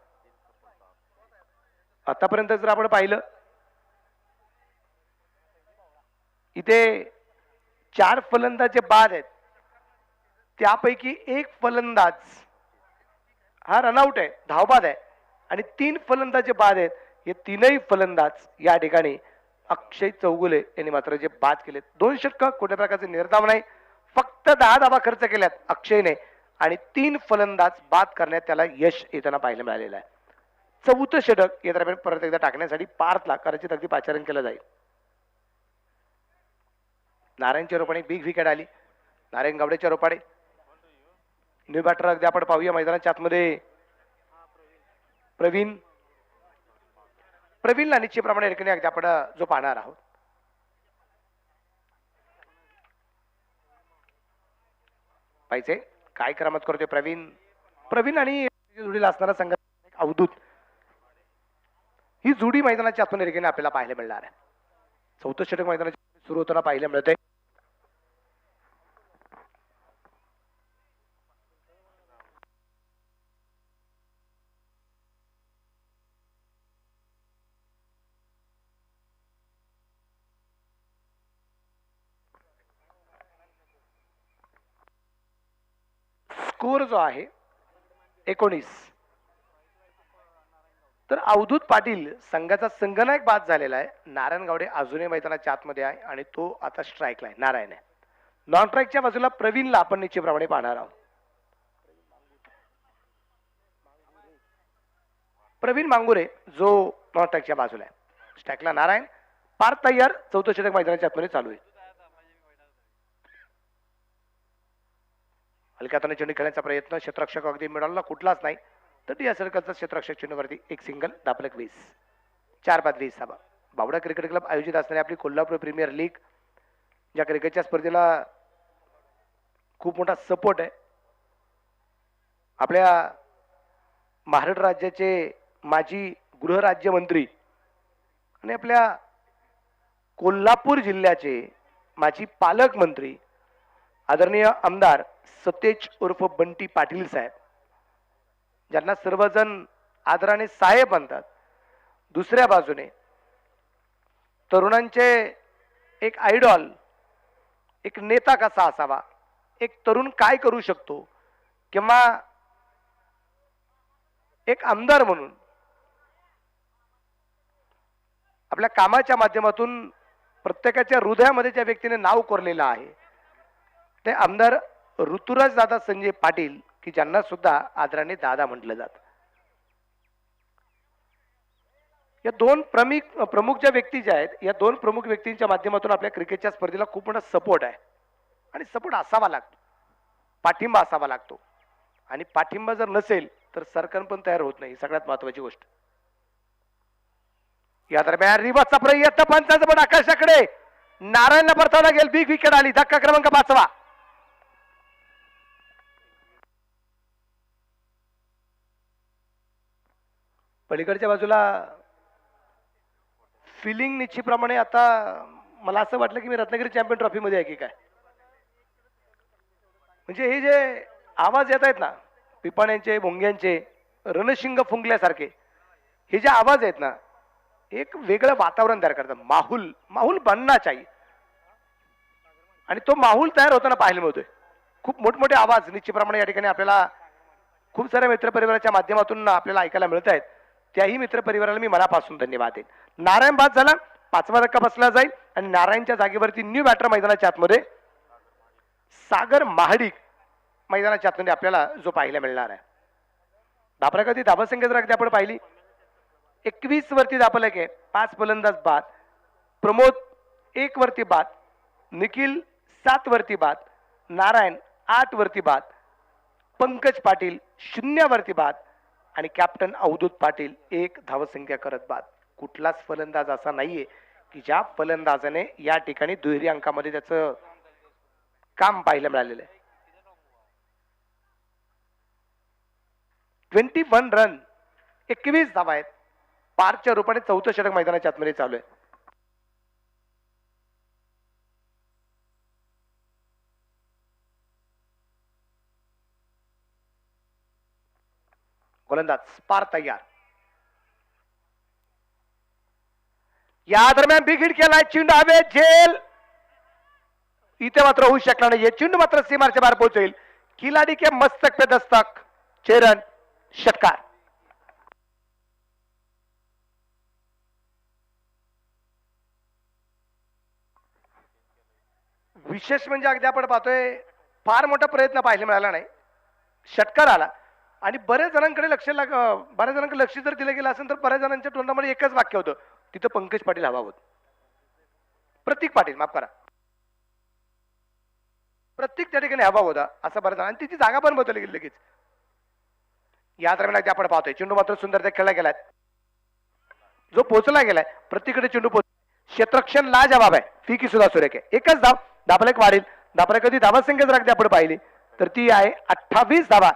आतापर्यंत जर आपण पाहिलं इथे 4 फलंदाज जे बाद आहेत त्यापैकी एक फलंदाज हा रनआउट आहे, धावबाद आहे. आणि 3 फलंदाज जे बाद आहेत हे तीनही फलंदाज या ठिकाणी अक्षय चौगुले यांनी मात्र जे बाद केलेत. 2 षटक कुठल्या प्रकारचे निर्धाव नाही. फक्त 10 धावा खर्च केल्यात अक्षयने आणि 3 फलंदाज बाद करण्यात त्याला यश येताना पाहायला मिळालेलं आहे. 4थं षटक या दरम्यान परत एकदा टाकण्यासाठी पार्थला कदाचित अगदी पाचारण केलं जाईल. नारायणच्या रोपाने बिग विकेट आली. नारायण गावडेच्या रोपाने न्यू बॅटर अगदी आपण पाहूया मैदानाच्या आतमध्ये प्रवीणला निश्चितप्रमाणे ठिकाणी अगदी आपण जो पाहणार आहोत. पाहिजे काय करामत करतोय प्रवीण आणि जोडीला असणारा संघ अवधूत ही जोडी मैदानाच्या आतून ठिकाणी आपल्याला पाहायला मिळणार आहे. 4थं षटक मैदानाच्या सुरू होताना पाहायला मिळतंय. स्कोर जो आहे 19. तर अवधूत पाटील संघाचा संघनायक बाद झालेला आहे. नारायण गावडे अजूनही मैदानाच्या आतमध्ये आहे आणि तो आता स्ट्राईकला आहे. नारायण आहे. नॉन स्ट्राईकच्या बाजूला प्रवीणला आपण निश्चितप्रमाणे पाहणार आहोत. प्रवीण मांगुरे जो नॉन स्ट्राईकच्या बाजूला आहे. स्ट्राईकला नारायण. पार्थ तयार. 4थं षटक मैदानाच्या आतमध्ये चालू आहे. हलक्या हाताने चेंडू खेळण्याचा प्रयत्न. क्षेत्ररक्षक अगदी मिळाला कुठलाच नाही. तर या सर्कलचा क्षेत्ररक्षक चेंडूवरती एक सिंगल. दापलक 20. 4-20 धावा. बावडा क्रिकेट क्लब आयोजित असणारी आपली कोल्हापूर प्रीमियर लीग ज्या क्रिकेटच्या स्पर्धेला खूप मोठा सपोर्ट आहे. आपल्या महाराष्ट्र राज्याचे माजी गृहराज्यमंत्री आणि आपल्या कोल्हापूर जिल्ह्याचे माजी पालकमंत्री आदरणीय आमदार सतेज उर्फ बंटी पाटील साहेब ज्यांना सर्वजण आदराने साहेब म्हणतात. दुसऱ्या बाजूने तरुणांचे एक आयडॉल, एक नेता कसा असावा, एक तरुण काय करू शकतो किंवा एक आमदार म्हणून आपल्या कामाच्या माध्यमातून प्रत्येकाच्या हृदयामध्ये ज्या व्यक्तीने नाव कोरलेलं आहे ते आमदार ऋतुराज दादा संजय पाटील की ज्यांना सुद्धा आदराने दादा म्हटलं जात. या 2 प्रमुख ज्या व्यक्ती ज्या आहेत या 2 प्रमुख व्यक्तींच्या माध्यमातून आपल्या क्रिकेटच्या स्पर्धेला खूप मोठा सपोर्ट आहे आणि सपोर्ट असावा लागतो, पाठिंबा असावा लागतो. आणि पाठिंबा जर नसेल तर सरकार पण तयार होत नाही. सगळ्यात महत्वाची गोष्ट. या दरम्यान रिवर्सचा प्रयत्न. पंचाचं पण आकाशाकडे. नारायणला परतावला गेल. बिग विकेट आली. धक्का क्रमांक 5. पलीकडच्या बाजूला फिलिंग निश्चितप्रमाणे आता मला असं वाटलं की मी रत्नागिरी चॅम्पियन ट्रॉफी मध्ये आहे की काय. म्हणजे हे जे आवाज येत आहेत ना पिपाण्यांचे भोंग्यांचे रणशिंग फुंकल्यासारखे हे जे आवाज आहेत ना, एक वेगळं वातावरण तयार करतात. माहूल माहूल बनना चाहिए आणि तो माहूल तयार होताना पाहायला मिळतोय. खूप मोठमोठे आवाज निश्चितप्रमाणे या ठिकाणी आपल्याला खूप साऱ्या मित्रपरिवाराच्या माध्यमातून आपल्याला ऐकायला मिळत आहेत. त्याही मित्रपरिवाराला मी मनापासून धन्यवाद देईन. नारायण बाद झाला, 5वा धक्का बसला जाईल आणि नारायणच्या जागेवरती न्यू बॅटर मैदानाच्या आतमध्ये सागर महाडिक मैदानाच्या आतमध्ये आपल्याला जो पाहायला मिळणार आहे. धापरा कधी धाबासंख्या जर अगदी आपण पाहिली 21 वरती धापलक आहे. 5 फलंदाज बाद, प्रमोद 1 वरती बाद, निखिल 7 वरती बाद, नारायण 8 वरती बाद, पंकज पाटील 0 वरती बाद आणि कॅप्टन अवधूत पाटील 1 धावसंख्या करत बाद. कुठलाच फलंदाज असा नाहीये की ज्या फलंदाजाने या ठिकाणी दुहेरी अंकामध्ये त्याचं काम पाहायला मिळालेलं आहे. 21 रन, 21 धावा आहेत. पारच्या रूपाने 4थं षटक मैदानाच्या आतमध्ये चालू आहे. गोलंदाज पार तयार. या दरम्यान बिग हिट केलाय, चेंडू हवे झेल, इथे मात्र होऊ शकला नाही. चेंडू मात्र सीमारच्या बाहेर पोहोचेल. खिलाडी के मस्तक पे दस्तक, चेरन षटकार. विशेष म्हणजे अगदी आपण पाहतोय फार मोठा प्रयत्न पाहायला मिळाला नाही, षटकार आला आणि बऱ्याच जणांकडे बऱ्याच जणांकडे लक्ष जर दिलं गेलं असेल तर बऱ्याच जणांच्या तोंडामध्ये एकच वाक्य होतं, तिथं पंकज पाटील हवा होत. प्रतीक पाटील, माफ करा, प्रत्येक त्या ठिकाणी हवा होता असं बरं आणि तिची जागा पण बदलली गेली लगेच. या दरम्यान आपण पाहतोय चेंडू मात्र सुंदर त्या खेळला गेलाय, जो पोहोचला गेलाय प्रत्येकडे चेंडू पोहोच. क्षेत्ररक्षण लाजवाब आहे, फिकी सुद्धा सुरेख आहे. एकच धाव, धापलेक वाढेल. धापलेक कधी धावासंख्या जर अगदी आपण पाहिली तर ती आहे 28 धावा.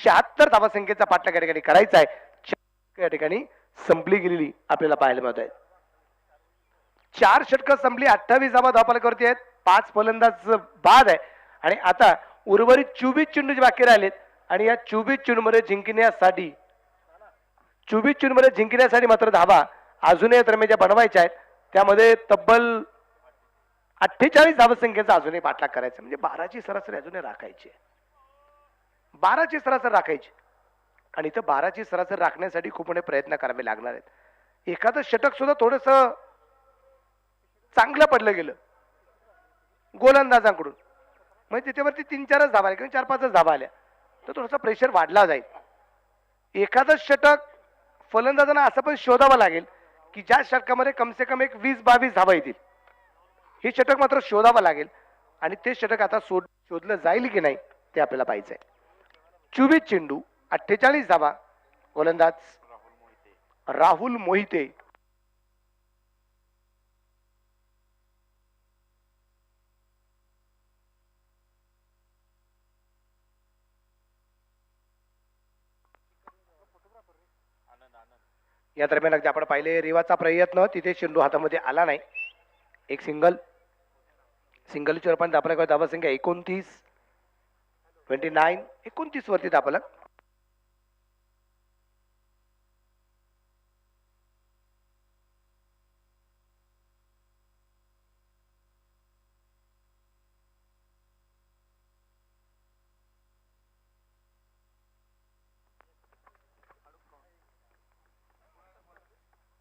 76 धावासंख्येचा पाठलाग या ठिकाणी करायचा आहे. या ठिकाणी संपली गेलेली आपल्याला पाहायला मिळत आहे. 4 षटकं संपली, 28 धावा धावपालकावरती आहेत. 5 फलंदाज बाद आहे आणि आता उर्वरित 24 चेंडू बाकी राहिलेत आणि या 24 चेंडूमध्ये जिंकण्यासाठी मात्र धावा अजूनही दरम्यान बनवायच्या आहेत. त्यामध्ये तब्बल 48 धावसंख्येचा अजूनही पाठलाग करायचा, म्हणजे 12ची सरासरी अजूनही राखायची, 12ची सरासरी राखायची आणि इथं 12ची सरासरी राखण्यासाठी खूप मोठे प्रयत्न करावे लागणार आहेत. एखादं षटक सुद्धा थोडस चांगलं पडलं गेलं गोलंदाजांकडून, म्हणजे त्याच्यावरती 3-4च धावा आल्या किंवा 4-5च धावा आल्या तर थोडासा प्रेशर वाढला जाईल. एखादं षटक फलंदाजांना असं पण शोधावं लागेल की ज्या षटकामध्ये कमसे कम एक 20-22 धावा येतील. हे षटक मात्र शोधावं लागेल आणि ते षटक आता शोधलं जाईल की नाही ते आपल्याला पाहिजे. 24 चेंडू 48 धावा. गोलंदाज राहुल मोहिते. या दरम्यान अगदी आपण पाहिले रिवाचा प्रयत्न, तिथे चेंडू हातामध्ये आला नाही. एक सिंगलची रूपाने आपल्याकडे धावा संख्या 29 वरती दापला.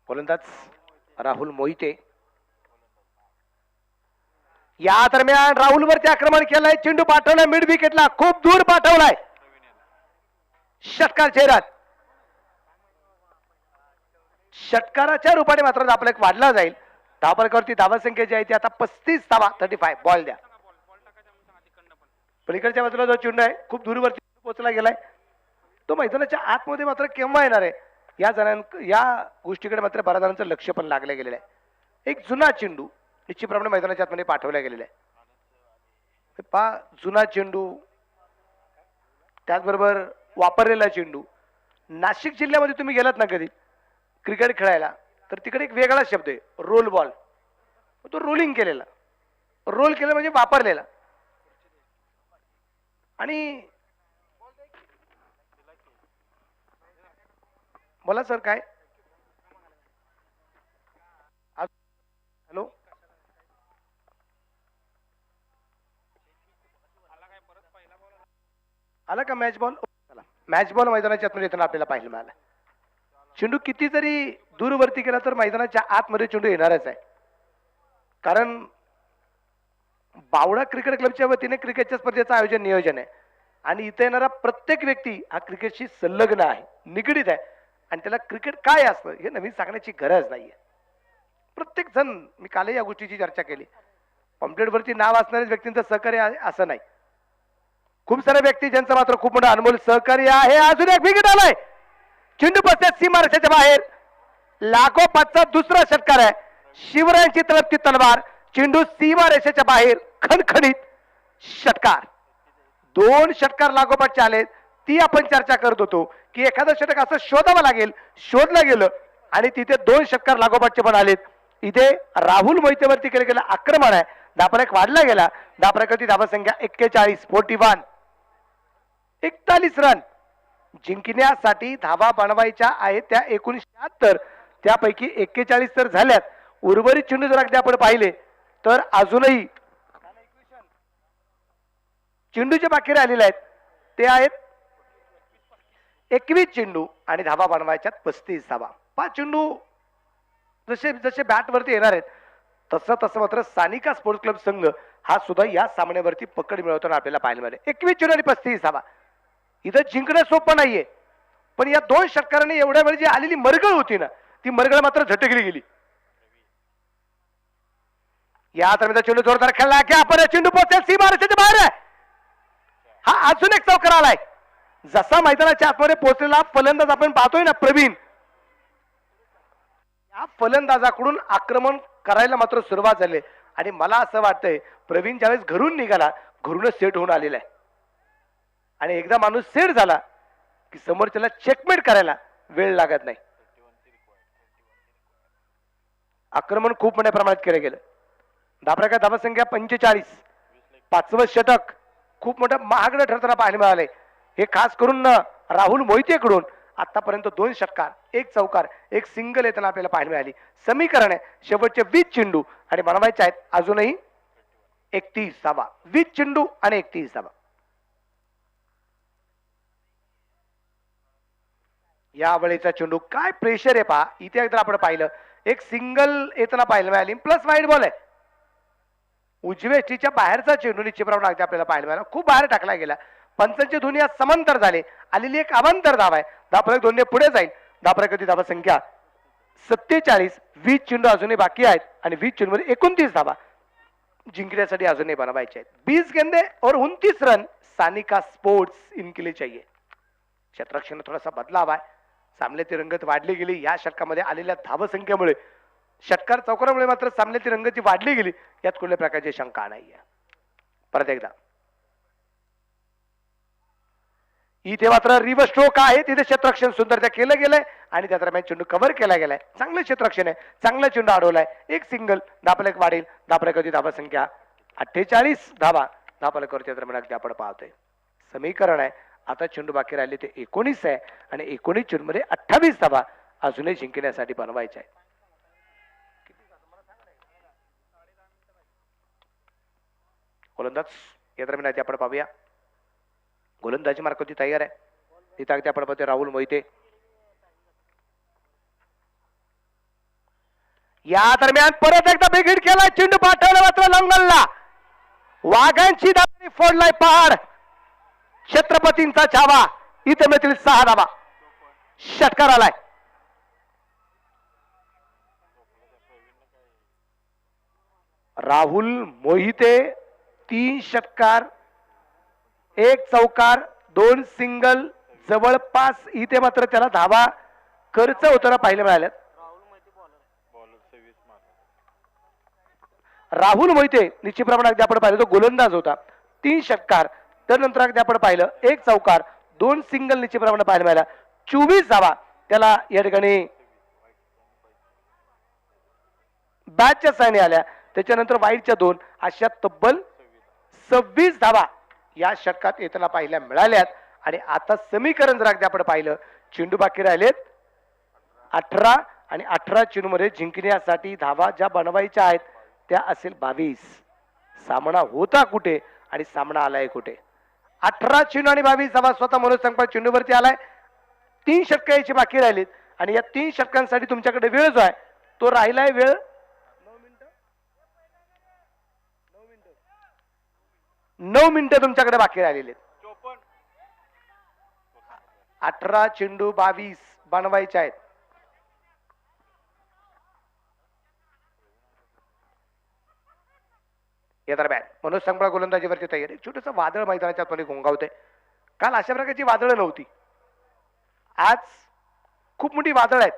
गोलंदाज राहुल मोहिते. या दरम्यान राहुल वरती आक्रमण केलंय, चेंडू पाठवलाय मिड विकेटला, खूप दूर पाठवलाय. षटकार चेहरात, षटकाराच्या रूपाने मात्र धापलक वाढला जाईल. धापलकावरती धावा संख्या जी आहे ती आता 35 धावा. 35 बॉल द्या. पलीकडच्या बाजूला जो चेंडू आहे खूप दूरवरती पोहोचला गेलाय, तो मैदानाच्या आतमध्ये मात्र केव्हा येणार आहे या गोष्टीकडे मात्र बऱ्याच जणांचं लक्ष पण लागलं गेलेलं आहे. एक जुना चेंडू निश्चितप्रमाणे मैदानाच्या आतमध्ये पाठवला गेलेला आहे. जुना चेंडू, त्याचबरोबर वापरलेला चेंडू. नाशिक जिल्ह्यामध्ये तुम्ही गेलात ना कधी क्रिकेट खेळायला तर तिकडे एक वेगळा शब्द आहे रोल बॉल. तो रोलिंग केलेला, रोल केलं म्हणजे वापरलेला. आणि बोला सर काय. हॅलो. आला का मॅच बॉल. चला मॅच बॉल मैदानाच्या आतमध्ये येताना आपल्याला पाहायला मिळाला. चेंडू किती जरी दूरवरती गेला तर मैदानाच्या आतमध्ये चेंडू येणारच आहे. कारण बावडा क्रिकेट क्लबच्या वतीने क्रिकेटच्या स्पर्धेचं आयोजन नियोजन आहे आणि इथे येणारा प्रत्येक व्यक्ती हा क्रिकेटशी संलग्न आहे, निगडीत आहे आणि त्याला क्रिकेट काय असतं हे नवीन सांगण्याची गरज नाहीये. प्रत्येक जण, मी कालही या गोष्टीची चर्चा केली, पॉम्पलेटवरती नाव असणाऱ्या व्यक्तींचं सहकार्य आहे असं नाही. खूप सारे व्यक्ती ज्यांचं मात्र खूप मोठं अनमोल सहकार्य आहे. अजून एक विकेट आलाय. चेंडू पसऱ्या सीमारेषेच्या बाहेर. लागोपाठचा दुसरा षटकार आहे. शिवरायांची तळपती तलवार. चेंडू सीमारेषेच्या बाहेर. खणखणीत षटकार. 2 षटकार लागोपाठचे आले. ती आपण चर्चा करत होतो की एखादं षटक असं शोधावं लागेल, शोधलं गेलं आणि तिथे 2 षटकार लागोपाठचे पण आलेत. इथे राहुल मोहितेवरती केलं गेलं आक्रमण आहे. धापरेक वाढला गेला. धापरेकरती धावसंख्या 41, 41 रन. जिंकण्यासाठी धावा बनवायच्या आहेत त्या 79, त्यापैकी 41 तर झाल्यात. उर्वरित चेंडू जर अगदी आपण पाहिले तर अजूनही चेंडू जे बाकी राहिलेले आहेत ते आहेत 21 चेंडू आणि धावा बनवायच्यात 35 धावा. 5 चेंडू जसे जसे बॅटवरती येणार आहेत तसं तसं मात्र सानिका स्पोर्ट्स क्लब संघ हा सुद्धा या सामन्यावरती पकड मिळवताना आपल्याला पाहायला मिळाले. 21 चेंडू आणि 35 धावा. इथं जिंकणं सोपं नाहीये, पण या 2 षटकारांनी एवढ्या वेळ जी आलेली मरगळ होती ना, ती मरगळ मात्र झटकली गेली. या दरम्यान चेंडू जोरदार खेळला की आपण चेंडू पोहोचेल सीमारेषेच्या बाहेर आहे. हा अजून एक चौकार आलाय. जसा मैदानाच्या आतमध्ये पोहोचलेला फलंदाज आपण पाहतोय ना प्रवीण, या फलंदाजाकडून आक्रमण करायला मात्र सुरुवात झाली आणि मला असं वाटतंय प्रवीण ज्यावेळेस घरून निघाला, घरूनच सेट होऊन आलेला आहे आणि एकदा माणूस सेट झाला की समोरच्याला चेकमेट करायला वेळ लागत नाही. आक्रमण खूप मोठ्या प्रमाणात केलं गेलं. धापरेकर धावसंख्या 45. 5वं षटक खूप मोठं महागडं ठरताना पाहायला मिळालंय. हे खास करून राहुल मोहितेकडून आतापर्यंत 2 षटकार, 1 चौकार, 1 सिंगल येताना आपल्याला पाहायला मिळाली. समीकरण आहे शेवटचे 20 चेंडू आणि बनवायचे आहेत अजूनही 31 धावा. 20 चेंडू आणि 31 धावा. या वेळेचा चेंडू काय प्रेशर आहे पहा. इथे एकदा आपण पाहिलं एक सिंगल येताना पाहायला मिळाली प्लस वाईड बॉल आहे. उजव्या एष्टीच्या बाहेरचा चेंडू निश्चितपणे आपल्याला पाहायला मिळाला. खूप बाहेर टाकला गेला. पंचांचे दोन्ही समांतर झाले. आलेली एक अवांतर धाव आहे. धापरेक दोन्ही पुढे जाईल. धापरेकरची धावा संख्या 47. 20 चेंडू अजूनही बाकी आहेत आणि 20 चेंडू मध्ये 29 धावा जिंकण्यासाठी अजूनही बनवायचे आहेत. 20 गेंदे और 29 रन सानिका स्पोर्ट्स इनके लिए चाहिए. क्षेत्ररक्षण थोडासा बदलाव आहे. सामन्याची रंगत वाढली गेली या षटकामध्ये आलेल्या धावसंख्येमुळे. षटकार चौकारामुळे मात्र सामन्याची रंगत वाढली गेली यात कुठल्या प्रकारची शंका नाहीये. परत एकदा इथे मात्र रिव्हर्स स्ट्रोक आहे. तिथे क्षेत्ररक्षण सुंदरता केलं गेलंय आणि त्या दरम्यान चेंडू कव्हर केला गेलाय. चांगलं क्षेत्ररक्षण आहे. चांगला चेंडू अडवलाय. 1 सिंगल. धापलेक वाढेल. धापलेकरची धावा संख्या 48 धावा. धापलेकरच्या दरम्यान अगदी आपण पाहतोय. समीकरण आहे आता चेंडू बाकी राहिले ते 19 आहे आणि 19 चेंडू मध्ये 28 धावा अजूनही जिंकण्यासाठी बनवायच्या आहेत. गोलंदाज या दरम्यान आपण पाहूया. गोलंदाजी मार्कावरती तयार आहे. तिथे अगदी आपण पाहतोय राहुल मोहिते. या दरम्यान परत एकदा बिघिड केला. चेंडू पाठवला मात्र लंगलला. वाघांची धावणी फोडलाय पहाड. छत्रपतींचा छावा. इथे मिळतील 6 धावा. षटकार आलाय. राहुल मोहिते 3 षटकार, 1 चौकार, 2 सिंगल. जवळपास इथे मात्र त्याला धावा खर्च होताना पाहायला मिळाल्यात. राहुल मोहिते निश्चित प्रमाणात अगदी आपण पाहिलं तो गोलंदाज होता. 3 षटकार, त्यानंतर अगदी आपण पाहिलं 1 चौकार, 2 सिंगल निश्चित प्रमाणात पाहायला मिळाला. 24 धावा त्याला या ठिकाणी बॅटच्या सायने आल्या. त्याच्यानंतर वाईडच्या 2 अशा तब्बल 26 धावा या षटकात येताना पाहायला मिळाल्यात. आणि आता समीकरण जर अगदी आपण पाहिलं चेंडू बाकी राहिलेत 18 आणि 18 चेंडूमध्ये जिंकण्यासाठी धावा ज्या बनवायच्या आहेत त्या असेल 22. सामना होता कुठे आणि सामना आलाय कुठे? 18 चेंडू आणि 22 धावा स्वतः मनोज संकपाळ चेंडूवरती आलाय. 3 षटकं यायची बाकी राहिलीत आणि या 3 षटकांसाठी तुमच्याकडे वेळ जो आहे तो राहिलाय वेळ 9 मिनिटं तुमच्याकडे बाकी राहिलेले. 18 चेंडू 22 बनवायचे आहेत. या दरम्यान मनोज संकपाळ गोलंदाजीवरती तयारी. छोटंसं वादळ मैदानाच्या आतमध्ये घोंगावते. काल अशा प्रकारची वादळं नव्हती. आज खूप मोठी वादळ आहेत.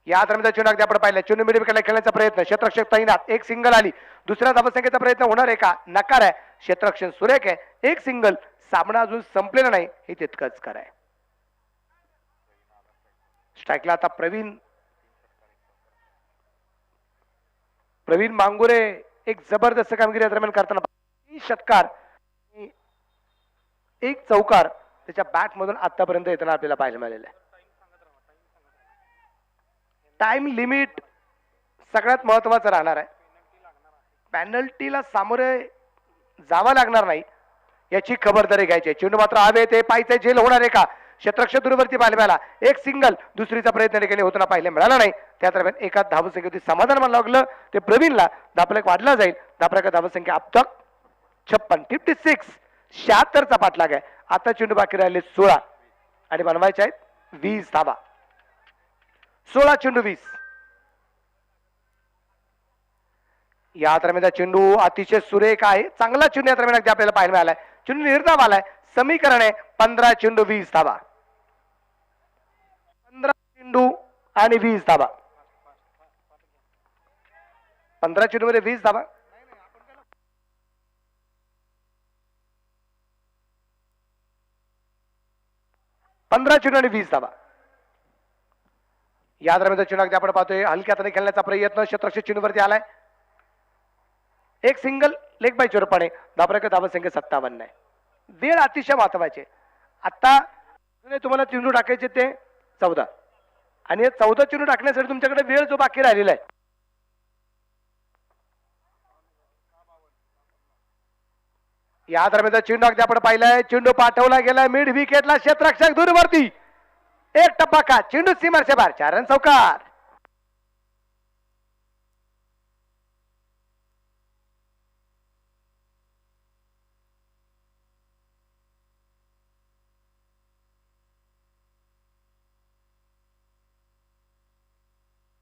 या दरम्यान चेंडू अगदी आपण पाहिलं. चेंडू मिड विकेटला खेळण्याचा प्रयत्न. क्षेत्ररक्षक तैनात. एक सिंगल आली. दुसऱ्या धावसंख्येचा प्रयत्न होणार आहे का? नकार आहे. क्षेत्ररक्षण सुरेख आहे. एक सिंगल. सामना अजून संपलेला नाही हे तितकंच कराय. स्ट्राईकला आता प्रवीण मांगुरे एक जबरदस्त कामगिरी दरम्यान करताना 3 षटकार एक चौकार त्याच्या बॅट मधून आतापर्यंत येताना आपल्याला पाहायला मिळालेलं आहे. टाइम लिमिट सगळ्यात महत्वाचं राहणार आहे. पॅनल्टीला सामोरे जावं लागणार नाही याची खबरदारी घ्यायची. चेंडू मात्र हवे ते पायचे झेल होणार आहे का? क्षेत्ररक्षक दूरवरती पाहायला मिळाला. एक सिंगल. दुसरीचा प्रयत्न देखील होताना पाहायला मिळाला नाही. त्या दरम्यान एका धावसंख्येवरती समाधान मानलं लागलं ते प्रवीणला. धापलक वाढला जाईल. धापलक धावसंख्या अब तक 56 76चा पाठलाग आहे. आता चेंडू बाकी राहिले 16 आणि बनवायचे आहेत 20 धावा. 16 चेंडू 20. या दरम्यान चेंडू अतिशय सुरेख आहे. चांगला चेंडू या दरम्यान आपल्याला पाहायला मिळालाय. चेंडू निर्धाव आलाय. समीकरण आहे 15 चेंडू 20 धावा. 15 चेंडू आणि 20 धावा. 15 चेंडू मध्ये 20 धावा. चेंडू आणि 20 धावा. या दरम्यान चेंडू अगदी आपण पाहतोय हलक्या हाताने खेळण्याचा प्रयत्न. क्षेत्ररक्षक चेंडूवरती आलाय. एक सिंगल. लेग बाय चोरपणे. धापरक धावसंख्या 57 आहे. वेळ अतिशय महत्वाची. आता तुम्हाला चेंडू टाकायचे ते 14 आणि 14 चेंडू टाकण्यासाठी तुमच्याकडे वेळ जो बाकी राहिलेला आहे या दरम्यान चेंडू अगदी आपण पाहिलाय. चेंडू पाठवला गेलाय मिड विकेटला. क्षेत्ररक्षक दूरवरती एक टप्पा का. चेंडू सीमारच्या बाहेर. 4 रन चौकार.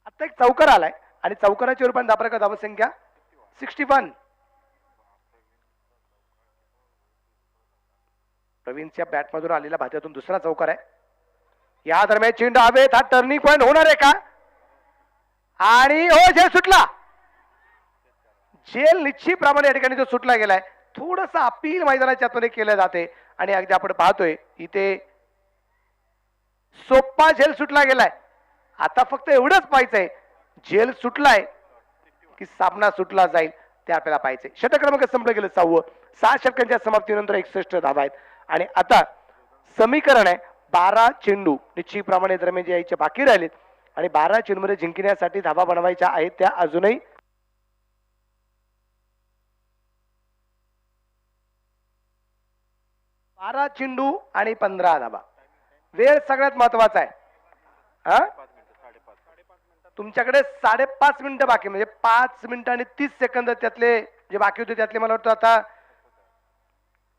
आता एक चौकार आलाय आणि चौकाराच्या रूपाने धापरक धावसंख्या 61. प्रवीणच्या बॅटमधून आलेल्या भात्यातून दुसरा चौकार आहे. या दरम्यान चेंडू हवेत. हा टर्निंग पॉइंट होणार आहे का? आणि हो झेल सुटला. झेल निश्चितप्रमाणे या ठिकाणी जो सुटला गेलाय. थोडस अपील मैदानाच्या आतमध्ये केलं जाते आणि अगदी आपण पाहतोय इथे सोप्पा झेल सुटला गेलाय. आता फक्त एवढंच पाहायचंय झेल सुटलाय की सामना सुटला जाईल ते आपल्याला पाहायचंय. षटक क्रमांक संपलं गेलं 6. 6 षटकांच्या समाप्तीनंतर 61 धावा आहेत आणि आता समीकरण आहे 12 चेंडू निश्चितप्रमाणे दरम्यान जे यायचे बाकी राहिलेत आणि 12 चेंडू मध्ये जिंकण्यासाठी धावा बनवायच्या आहेत त्या अजूनही 12 चेंडू आणि 15 धावा. वेळ सगळ्यात महत्वाचा आहे. हा तुमच्याकडे 5.5 मिनिटं बाकी म्हणजे 5 मिनिटं आणि 30 सेकंद त्यातले जे बाकी होते त्यातले मला वाटतं आता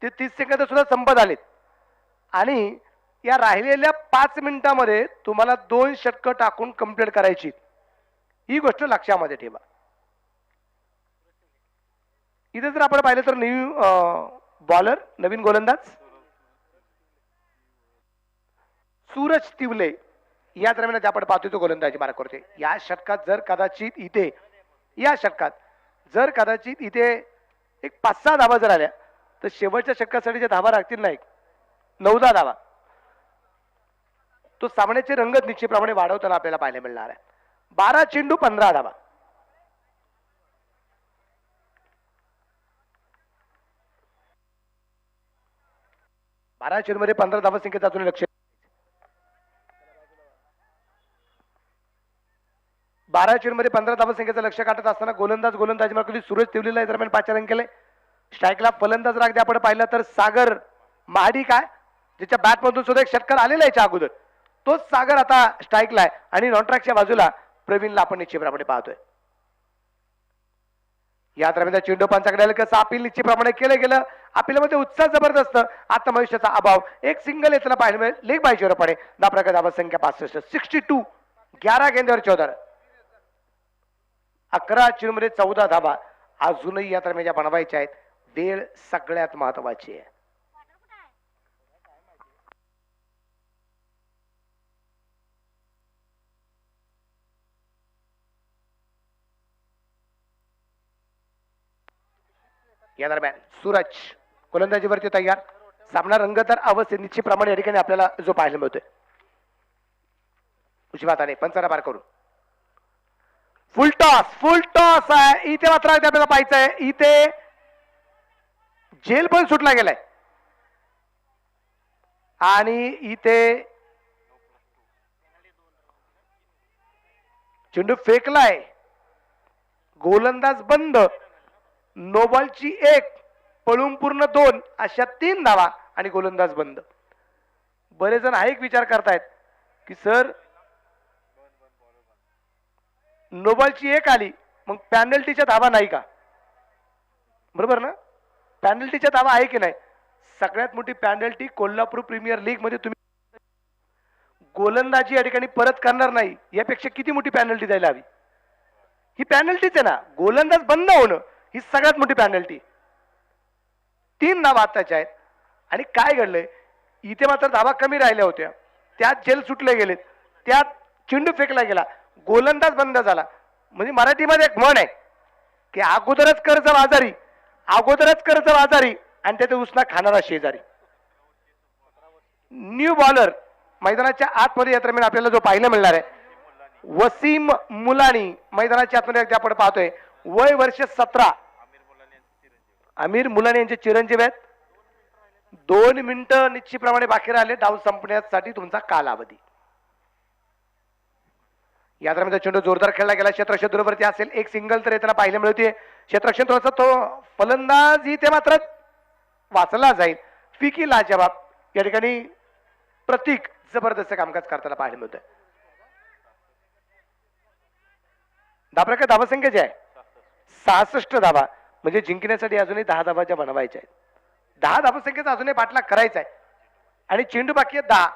ते 30 सेकंद सुद्धा संपत आलेत आणि या राहिलेल्या 5 मिनिटांमध्ये तुम्हाला 2 षटकं टाकून कंप्लीट करायची. ही गोष्ट लक्षामध्ये ठेवा. इथे जर आपण पाहिलं तर बॉलर नवीन गोलंदाज सूरज तिवले या दरम्यान आपण पाहतोय तो गोलंदाजी मार्क करतोय. या षटकात जर कदाचित इथे एक 5-6 धावा जर आल्या तर शेवटच्या षटकासाठी ज्या धावा राखतील नाही 9-10 धावा तो सामन्याचे रंगत निश्चितप्रमाणे वाढवताना आपल्याला पाहायला मिळणार आहे. 12 चेंडू 15 धावा. बारा चेंडूमध्ये 15 धावा संख्येचा अजून लक्ष. 12 चेंडूमध्ये 15 धावसंख्येचं लक्ष काढत असताना गोलंदाजी मार्फत सूरज तिवलीला या दरम्यान 5 रन केले. स्ट्राईकला फलंदाज राग आपण पाहिलं तर सागर महाडिक आहे, ज्याच्या बॅटमधून सुद्धा एक षटकार आलेला आहे याच्या अगोदर. तोच सागर आता स्ट्राईकला आहे आणि नॉन ट्रॅकच्या बाजूला प्रवीणला आपण निश्चितप्रमाणे पाहतोय. या दरम्यान चेंडू पंचाकडे आलं कसं अपील निश्चितप्रमाणे केलं गेलं. अपीलमध्ये उत्साह जबरदस्त, आत्मविश्वासाचा अभाव, एक सिंगल येताना पाहायला मिळेल. लेग बायचीवर पडे दाप्रकार धावा संख्या 65, 62, 11 गेंद्यावर 14 रन. 11 चेंडूमध्ये 14 धावा अजूनही या दरम्यान बनवायच्या आहेत. वेळ सगळ्यात महत्वाची आहे. या दरम्यान सूरज गोलंदाजीवरती तयार. सामना रंगतदार अवस्थेत निश्चितप्रमाणे या ठिकाणी आपल्याला जो पाहायला मिळतोय. उजव्या हाताने पंचाला पार करून फुल टॉस आहे. इथे मात्र आपल्याला पाहायचं आहे, इथे झेल पण सुटला गेलाय आणि इथे चेंडू फेकलाय. गोलंदाज बंद, नो बॉलची 1, पळून पूर्ण 2, अशा 3 धावा आणि गोलंदाज बंद. बरेच जण हा एक विचार करतायत की सर नो बॉलची 1 आली मग पॅनल्टीच्या धावा नाही का? बरोबर ना, पॅनल्टीच्या धावा आहे की नाही? सगळ्यात मोठी पॅनल्टी कोल्हापूर प्रीमियर लीग मध्ये तुम्ही गोलंदाजी या ठिकाणी परत करणार नाही, यापेक्षा किती मोठी पॅनल्टी द्यायला हवी? ही पॅनल्टीच आहे ना, गोलंदाज बंद होणं ही सगळ्यात मोठी पॅनल्टी. 3 धावा आताच्या आहेत आणि काय घडलंय इथे मात्र धावा कमी राहिल्या होत्या, त्यात झेल सुटले गेलेत, त्यात चेंडू फेकला गेला, गोलंदाज बंद झाला. म्हणजे मराठीमध्ये एक म्हण आहे की अगोदरच कर्ज बाजारी आणि त्याचे उसना खाणारा शेजारी. न्यू बॉलर मैदानाच्या आतमध्ये या दरम्यान आपल्याला जो पाहायला मिळणार आहे, वसीम मुलानी मैदानाच्या आतमध्ये आपण पाहतोय. वय वर्ष 17, आमिर मुलानी यांचे चिरंजीव आहेत. 2 मिनिटं निश्चितप्रमाणे बाकी राहिले डाव संपण्यासाठी तुमचा कालावधी. या दरम्यान चेंडू जोरदार खेळला गेला, क्षेत्रक्षेत्रावरती असेल, एक सिंगल तर येताना पाहायला मिळते. क्षेत्रक्षेत्राचा तो फलंदाज इथे मात्र वाचला जाईल. फिकी लाजवाब या ठिकाणी प्रतीक जबरदस्त कामकाज करताना पाहायला मिळतोय. धाबा धावसंख्या जी आहे 66 धावा, म्हणजे जिंकण्यासाठी अजूनही 10 धावा ज्या बनवायच्या आहेत. 10 धावसंख्येचा अजूनही पाठलाग करायचा आहे आणि चेंडू बाकी आहे 10.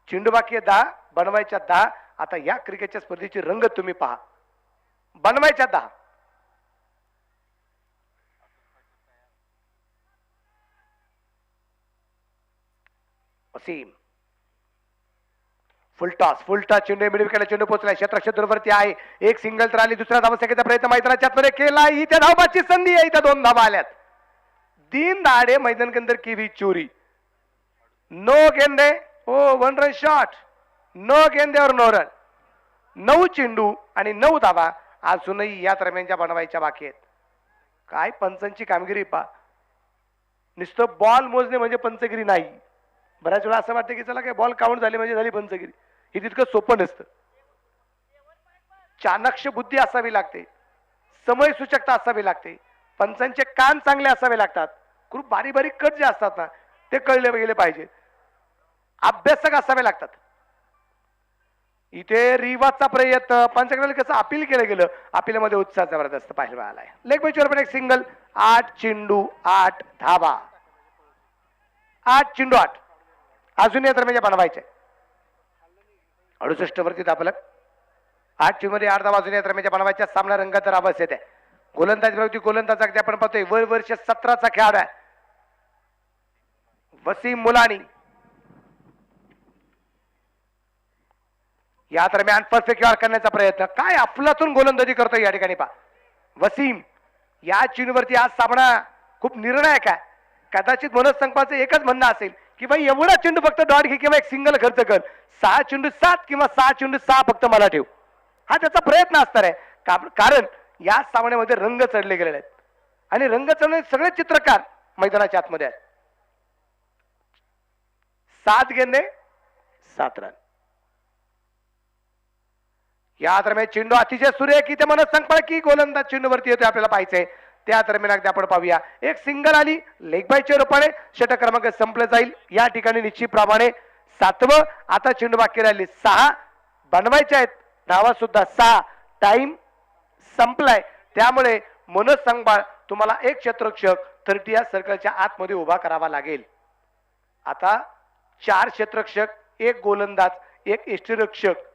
चेंडू बाकी आहे 10, बनवायच्या 10. आता या क्रिकेटच्या स्पर्धेची रंगत तुम्ही पहा, बनवायच्या 10. वसीम फुल टॉस चेंडू मिड विकेटला चेंडू पोहोचलाय, क्षेत्रक्षेत्रावरती आहे, एक सिंगल तर आली, दुसऱ्या धावसंख्येचा प्रयत्न मैदानाच्या आतमध्ये केला. इथे धावबाची संधी आहे, इथे 2 धावा आल्यात. 3 धाडे मैदान के अंदर की भी चोरी. नो गेंदे, ओ 1 रन शॉट, नो गेंदे और नो रन. 9 चेंडू आणि 9 धावा अजूनही या दरम्यानच्या बनवायच्या बाकी आहेत. काय पंचांची कामगिरी पा, नुसतं बॉल मोजणे म्हणजे पंचगिरी नाही. बऱ्याच वेळा असं वाटतं की चला काय बॉल काउंट झाली म्हणजे झाली पंचगिरी. हे तितकं सोपं नसतं. चाणक्य बुद्धी असावी लागते, समय सूचकता असावी लागते, पंचांचे कान चांगले असावे लागतात, खूप बारीक बारीक कट जे असतात ना ते कळले गेले पाहिजे, अभ्यासक असावे लागतात. इथे रिवाजचा प्रयत्न, पंचाकडे कसं अपील केलं गेलं, अपीलमध्ये उत्साह जबरदस्त पाहायला आलाय. लेग बॅचवर पण एक सिंगल, 8 चेंडू 8 धावा, 8 चेंडू 8 अजून या दरम्यान बनवायचे. 68 वरती दाबलं, 8 चेंडू मध्ये 8 धावा अजून या दरम्यान बनवायच्या. सामना रंगात अवस्थेत आहे. गोलंदाज अगदी आपण पाहतोय वय वर्ष 17चा खेळाडू आहे वसीम मुलानी. या दरम्यान परफेक्ट यॉर्क करण्याचा प्रयत्न, काय अफलातून गोलंदाजी करतोय या ठिकाणी पा वसीम. या चेंडूवरती आज सामना खूप निर्णायक आहे. कदाचित मनोज एकच म्हणणं असेल की भाई एवढा चेंडू फक्त डॉट घे किंवा एक सिंगल खर्च कर, 6 चेंडू 7 किंवा 6 चेंडू 6 फक्त मला ठेव, हा त्याचा प्रयत्न असणार आहे. कारण या सामन्यामध्ये रंग चढले गेलेले आहेत आणि रंग चढणे सगळे चित्रकार मैदानाच्या आतमध्ये आहेत. 7 गेंदे 7 रन. या दरम्यान चेंडू अतिशय सुरेख इथे मनोज संकपाळ गोलंदाज चेंडूवरती येतोय आपल्याला पाहायचंय. त्या दरम्यान अगदी आपण पाहूया एक सिंगल आली लेग बायच्या रूपाने षटक क्रमांक संपलं जाईल. या ठिकाणी निश्चितप्रमाणे 7वं. आता चेंडू बाकी राहिले 6 बनवायचे आहेत. धावा सुद्धा 6. टाइम संपलाय. त्यामुळे मनोज संकपाळ तुम्हाला एक क्षेत्ररक्षक 30 या सर्कलच्या आतमध्ये उभा करावा लागेल. आता 4 क्षेत्ररक्षक 1 गोलंदाज 1 यष्टिरक्षक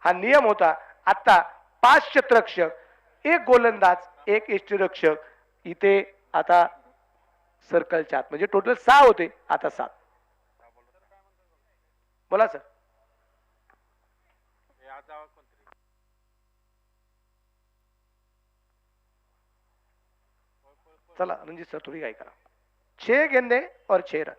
हा नियम होता. आता 5 क्षेत्ररक्षक 1 गोलंदाज 1 यष्टिरक्षक इथे आता सर्कलच्या आत म्हणजे टोटल 6 होते आता 7. बोला सर. चला रणजित सर थोड़ी गाय करा. 6 गेंदे और 6 रन.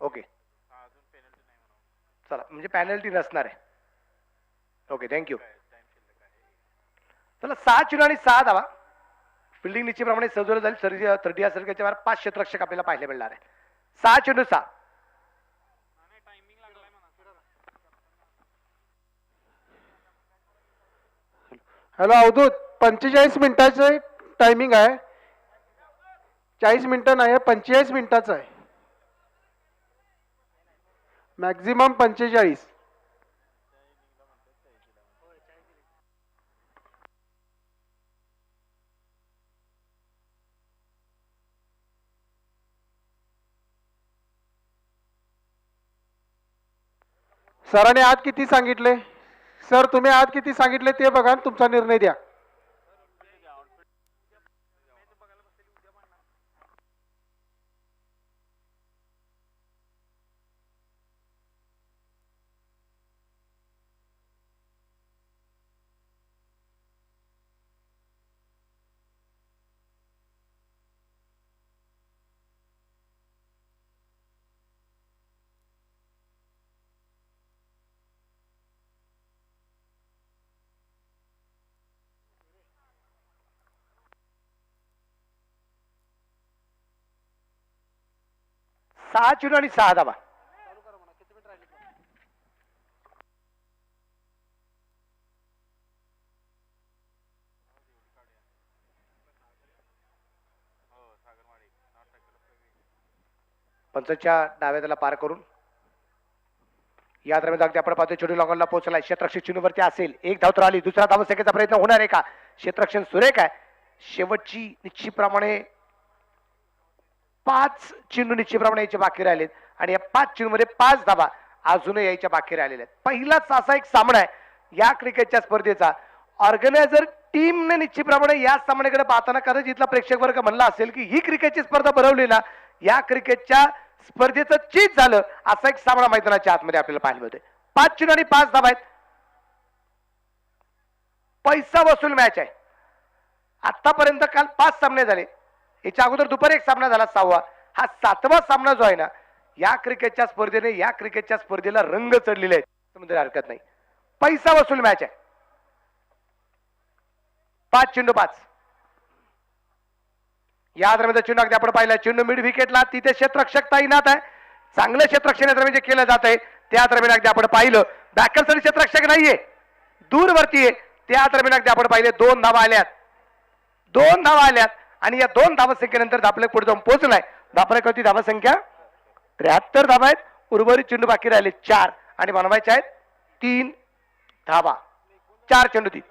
ओके चला म्हणजे पेनल्टी नसणार आहे. Okay thank you. चला 6 चेंडू आणि 6 धावा. फिल्डिंग निश्चितप्रमाणे सजवलं जाईल. 30 या सर्कलच्या बाहेर 5 क्षेत्ररक्षक आपल्याला पाहायला मिळणार आहे. 6 चेंडू 6. हॅलो अवधूत 45 मिनिटाचं टायमिंग आहे. 40 मिनिटं नाही 45 मिनिटाचं आहे. मॅक्झिमम 45. सरांनी आज किती सांगितले? सर तुम्ही आज किती सांगितले ते बघा आणि तुमचा निर्णय द्या. सहा चेंडू आणि 6 धावा. पंचच्या डाव्या त्याला पार करून या दरम्यान अगदी आपण पाहतो चेंडू लॉंगॉनला पोहोचलाय. क्षेत्ररक्षक चेंडूवरती असेल. 1 धाव तर आली. दुसरा धावसंख्येचा प्रयत्न होणार आहे का? क्षेत्ररक्षण सुरेख आहे. शेवटची निश्चितप्रमाणे 5 चेंडू निश्चितप्रमाणे यायचे बाकी राहिलेत आणि या 5 चेंडूमध्ये 5 धावा अजूनही यायच्या बाकी राहिलेल्या आहेत. पहिलाच असा एक सामना आहे या क्रिकेटच्या स्पर्धेचा. ऑर्गनायझर टीमने निश्चितप्रमाणे या सामन्याकडे पाहताना कदाचित इथला प्रेक्षक वर्ग म्हणला असेल की ही क्रिकेटची स्पर्धा भरवली ना या क्रिकेटच्या स्पर्धेचं चीज झालं. असा एक सामना मैदानाच्या आतमध्ये आपल्याला पाहायला मिळतोय. 5 चेंडू आणि 5 धावा आहेत. पैसा वसूल मॅच आहे. आतापर्यंत काल 5 सामने झाले. याच्या अगोदर दुपारी एक सामना झाला 6वा. हा 7वा सामना जो आहे ना या क्रिकेटच्या स्पर्धेने या क्रिकेटच्या स्पर्धेला रंग चढलेले आहेत म्हणजे हरकत नाही. पैसा वसूल मॅच आहे. 5 चेंडू 5. या दरम्यान चेंडू अगदी आपण पाहिला चेंडू मिड विकेटला तिथे क्षेत्ररक्षक तैनात आहे. चांगलं क्षेत्ररक्षण या दरम्यान जे केलं जात आहे त्या दरम्यान अगदी आपण पाहिलं बॅकरसाठी क्षेत्ररक्षक नाहीये दूरवरती आहे. त्या दरम्यान अगदी आपण पाहिले 2 धावा आल्यात. 2 धावा आल्यात आणि या 2 धावसंख्येनंतर धापले पुढे जाऊन पोहोचलाय. धापल्यावरती धावसंख्या 73 धावा आहेत. उर्वरित चेंडू बाकी राहिले 4 आणि बनवायचे आहेत 3 धावा. 4 चेंडू 3.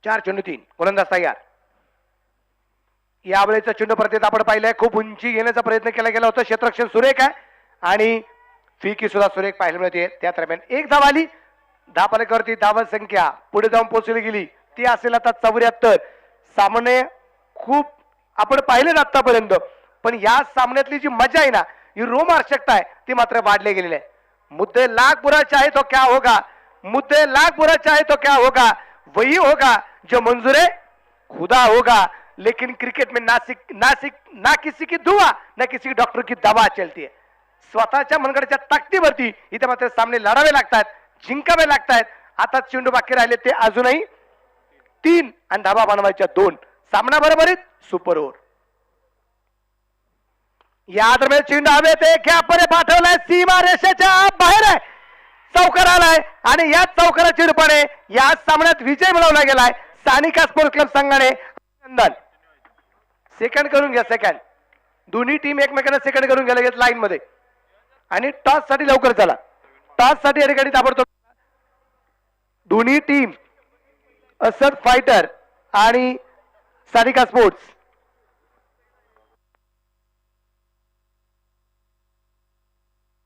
चार चेंडू 3. गोलंदाज तयार. यावेळेचा चेंडू परत आपण पाहिलंय, खूप उंची घेण्याचा प्रयत्न केला गेला होता, क्षेत्ररक्षण सुरेख आहे आणि फिकी सुद्धा सुरेख पाहायला मिळते. त्या दरम्यान एक धाव आली, धापलेकरती धावत संख्या पुढे जाऊन पोहोचली गेली, ती असेल आता 74. सामने खूप आपण पाहिले ना आतापर्यंत, पण या सामन्यातली जी मजा आहे ना, ही रोमांचकता आहे, ती मात्र वाढले गेलेली आहे. मुद्दे लाख बुरा चाहे तो क्या होगा, मुद्दे लाख बुरा चाहे तो क्या होगा, वही होगा जो मंजूर है खुदा होगा. लेकिन क्रिकेट में ना किसी की दुआ ना किसी डॉक्टर की दवा चलती है. स्वतःच्या मनगडच्या ताकदीवरती इथे मात्र सामने लढावे लागतात, जिंकावे लागतात. आता चेंडू बाकी राहिले ते अजूनही 3 आणि धाबा बनवायच्या 2. सामना बरोबरीत सुपर ओव्हर. या दरम्यान चेंडू हवेत गॅपमध्ये पाठवलाय, सीमा रेषेच्या बाहेर आहे, चौकार आलाय आणि या चौकाराच्या रूपाने या सामन्यात विजय मिळवला गेलाय सानिका स्पोर्ट क्लब संघाने. अभिनंदन. सेकंड करून घ्या, सेकंड. दोन्ही टीम एकमेकांना सेकंड करून घ्यायला घेत लाईन मध्ये आणि टॉस साठी लवकर चला. टॉस साठी या ठिकाणी ताबडतोब दोन्ही टीम असद फायटर आणि सानिका स्पोर्ट्स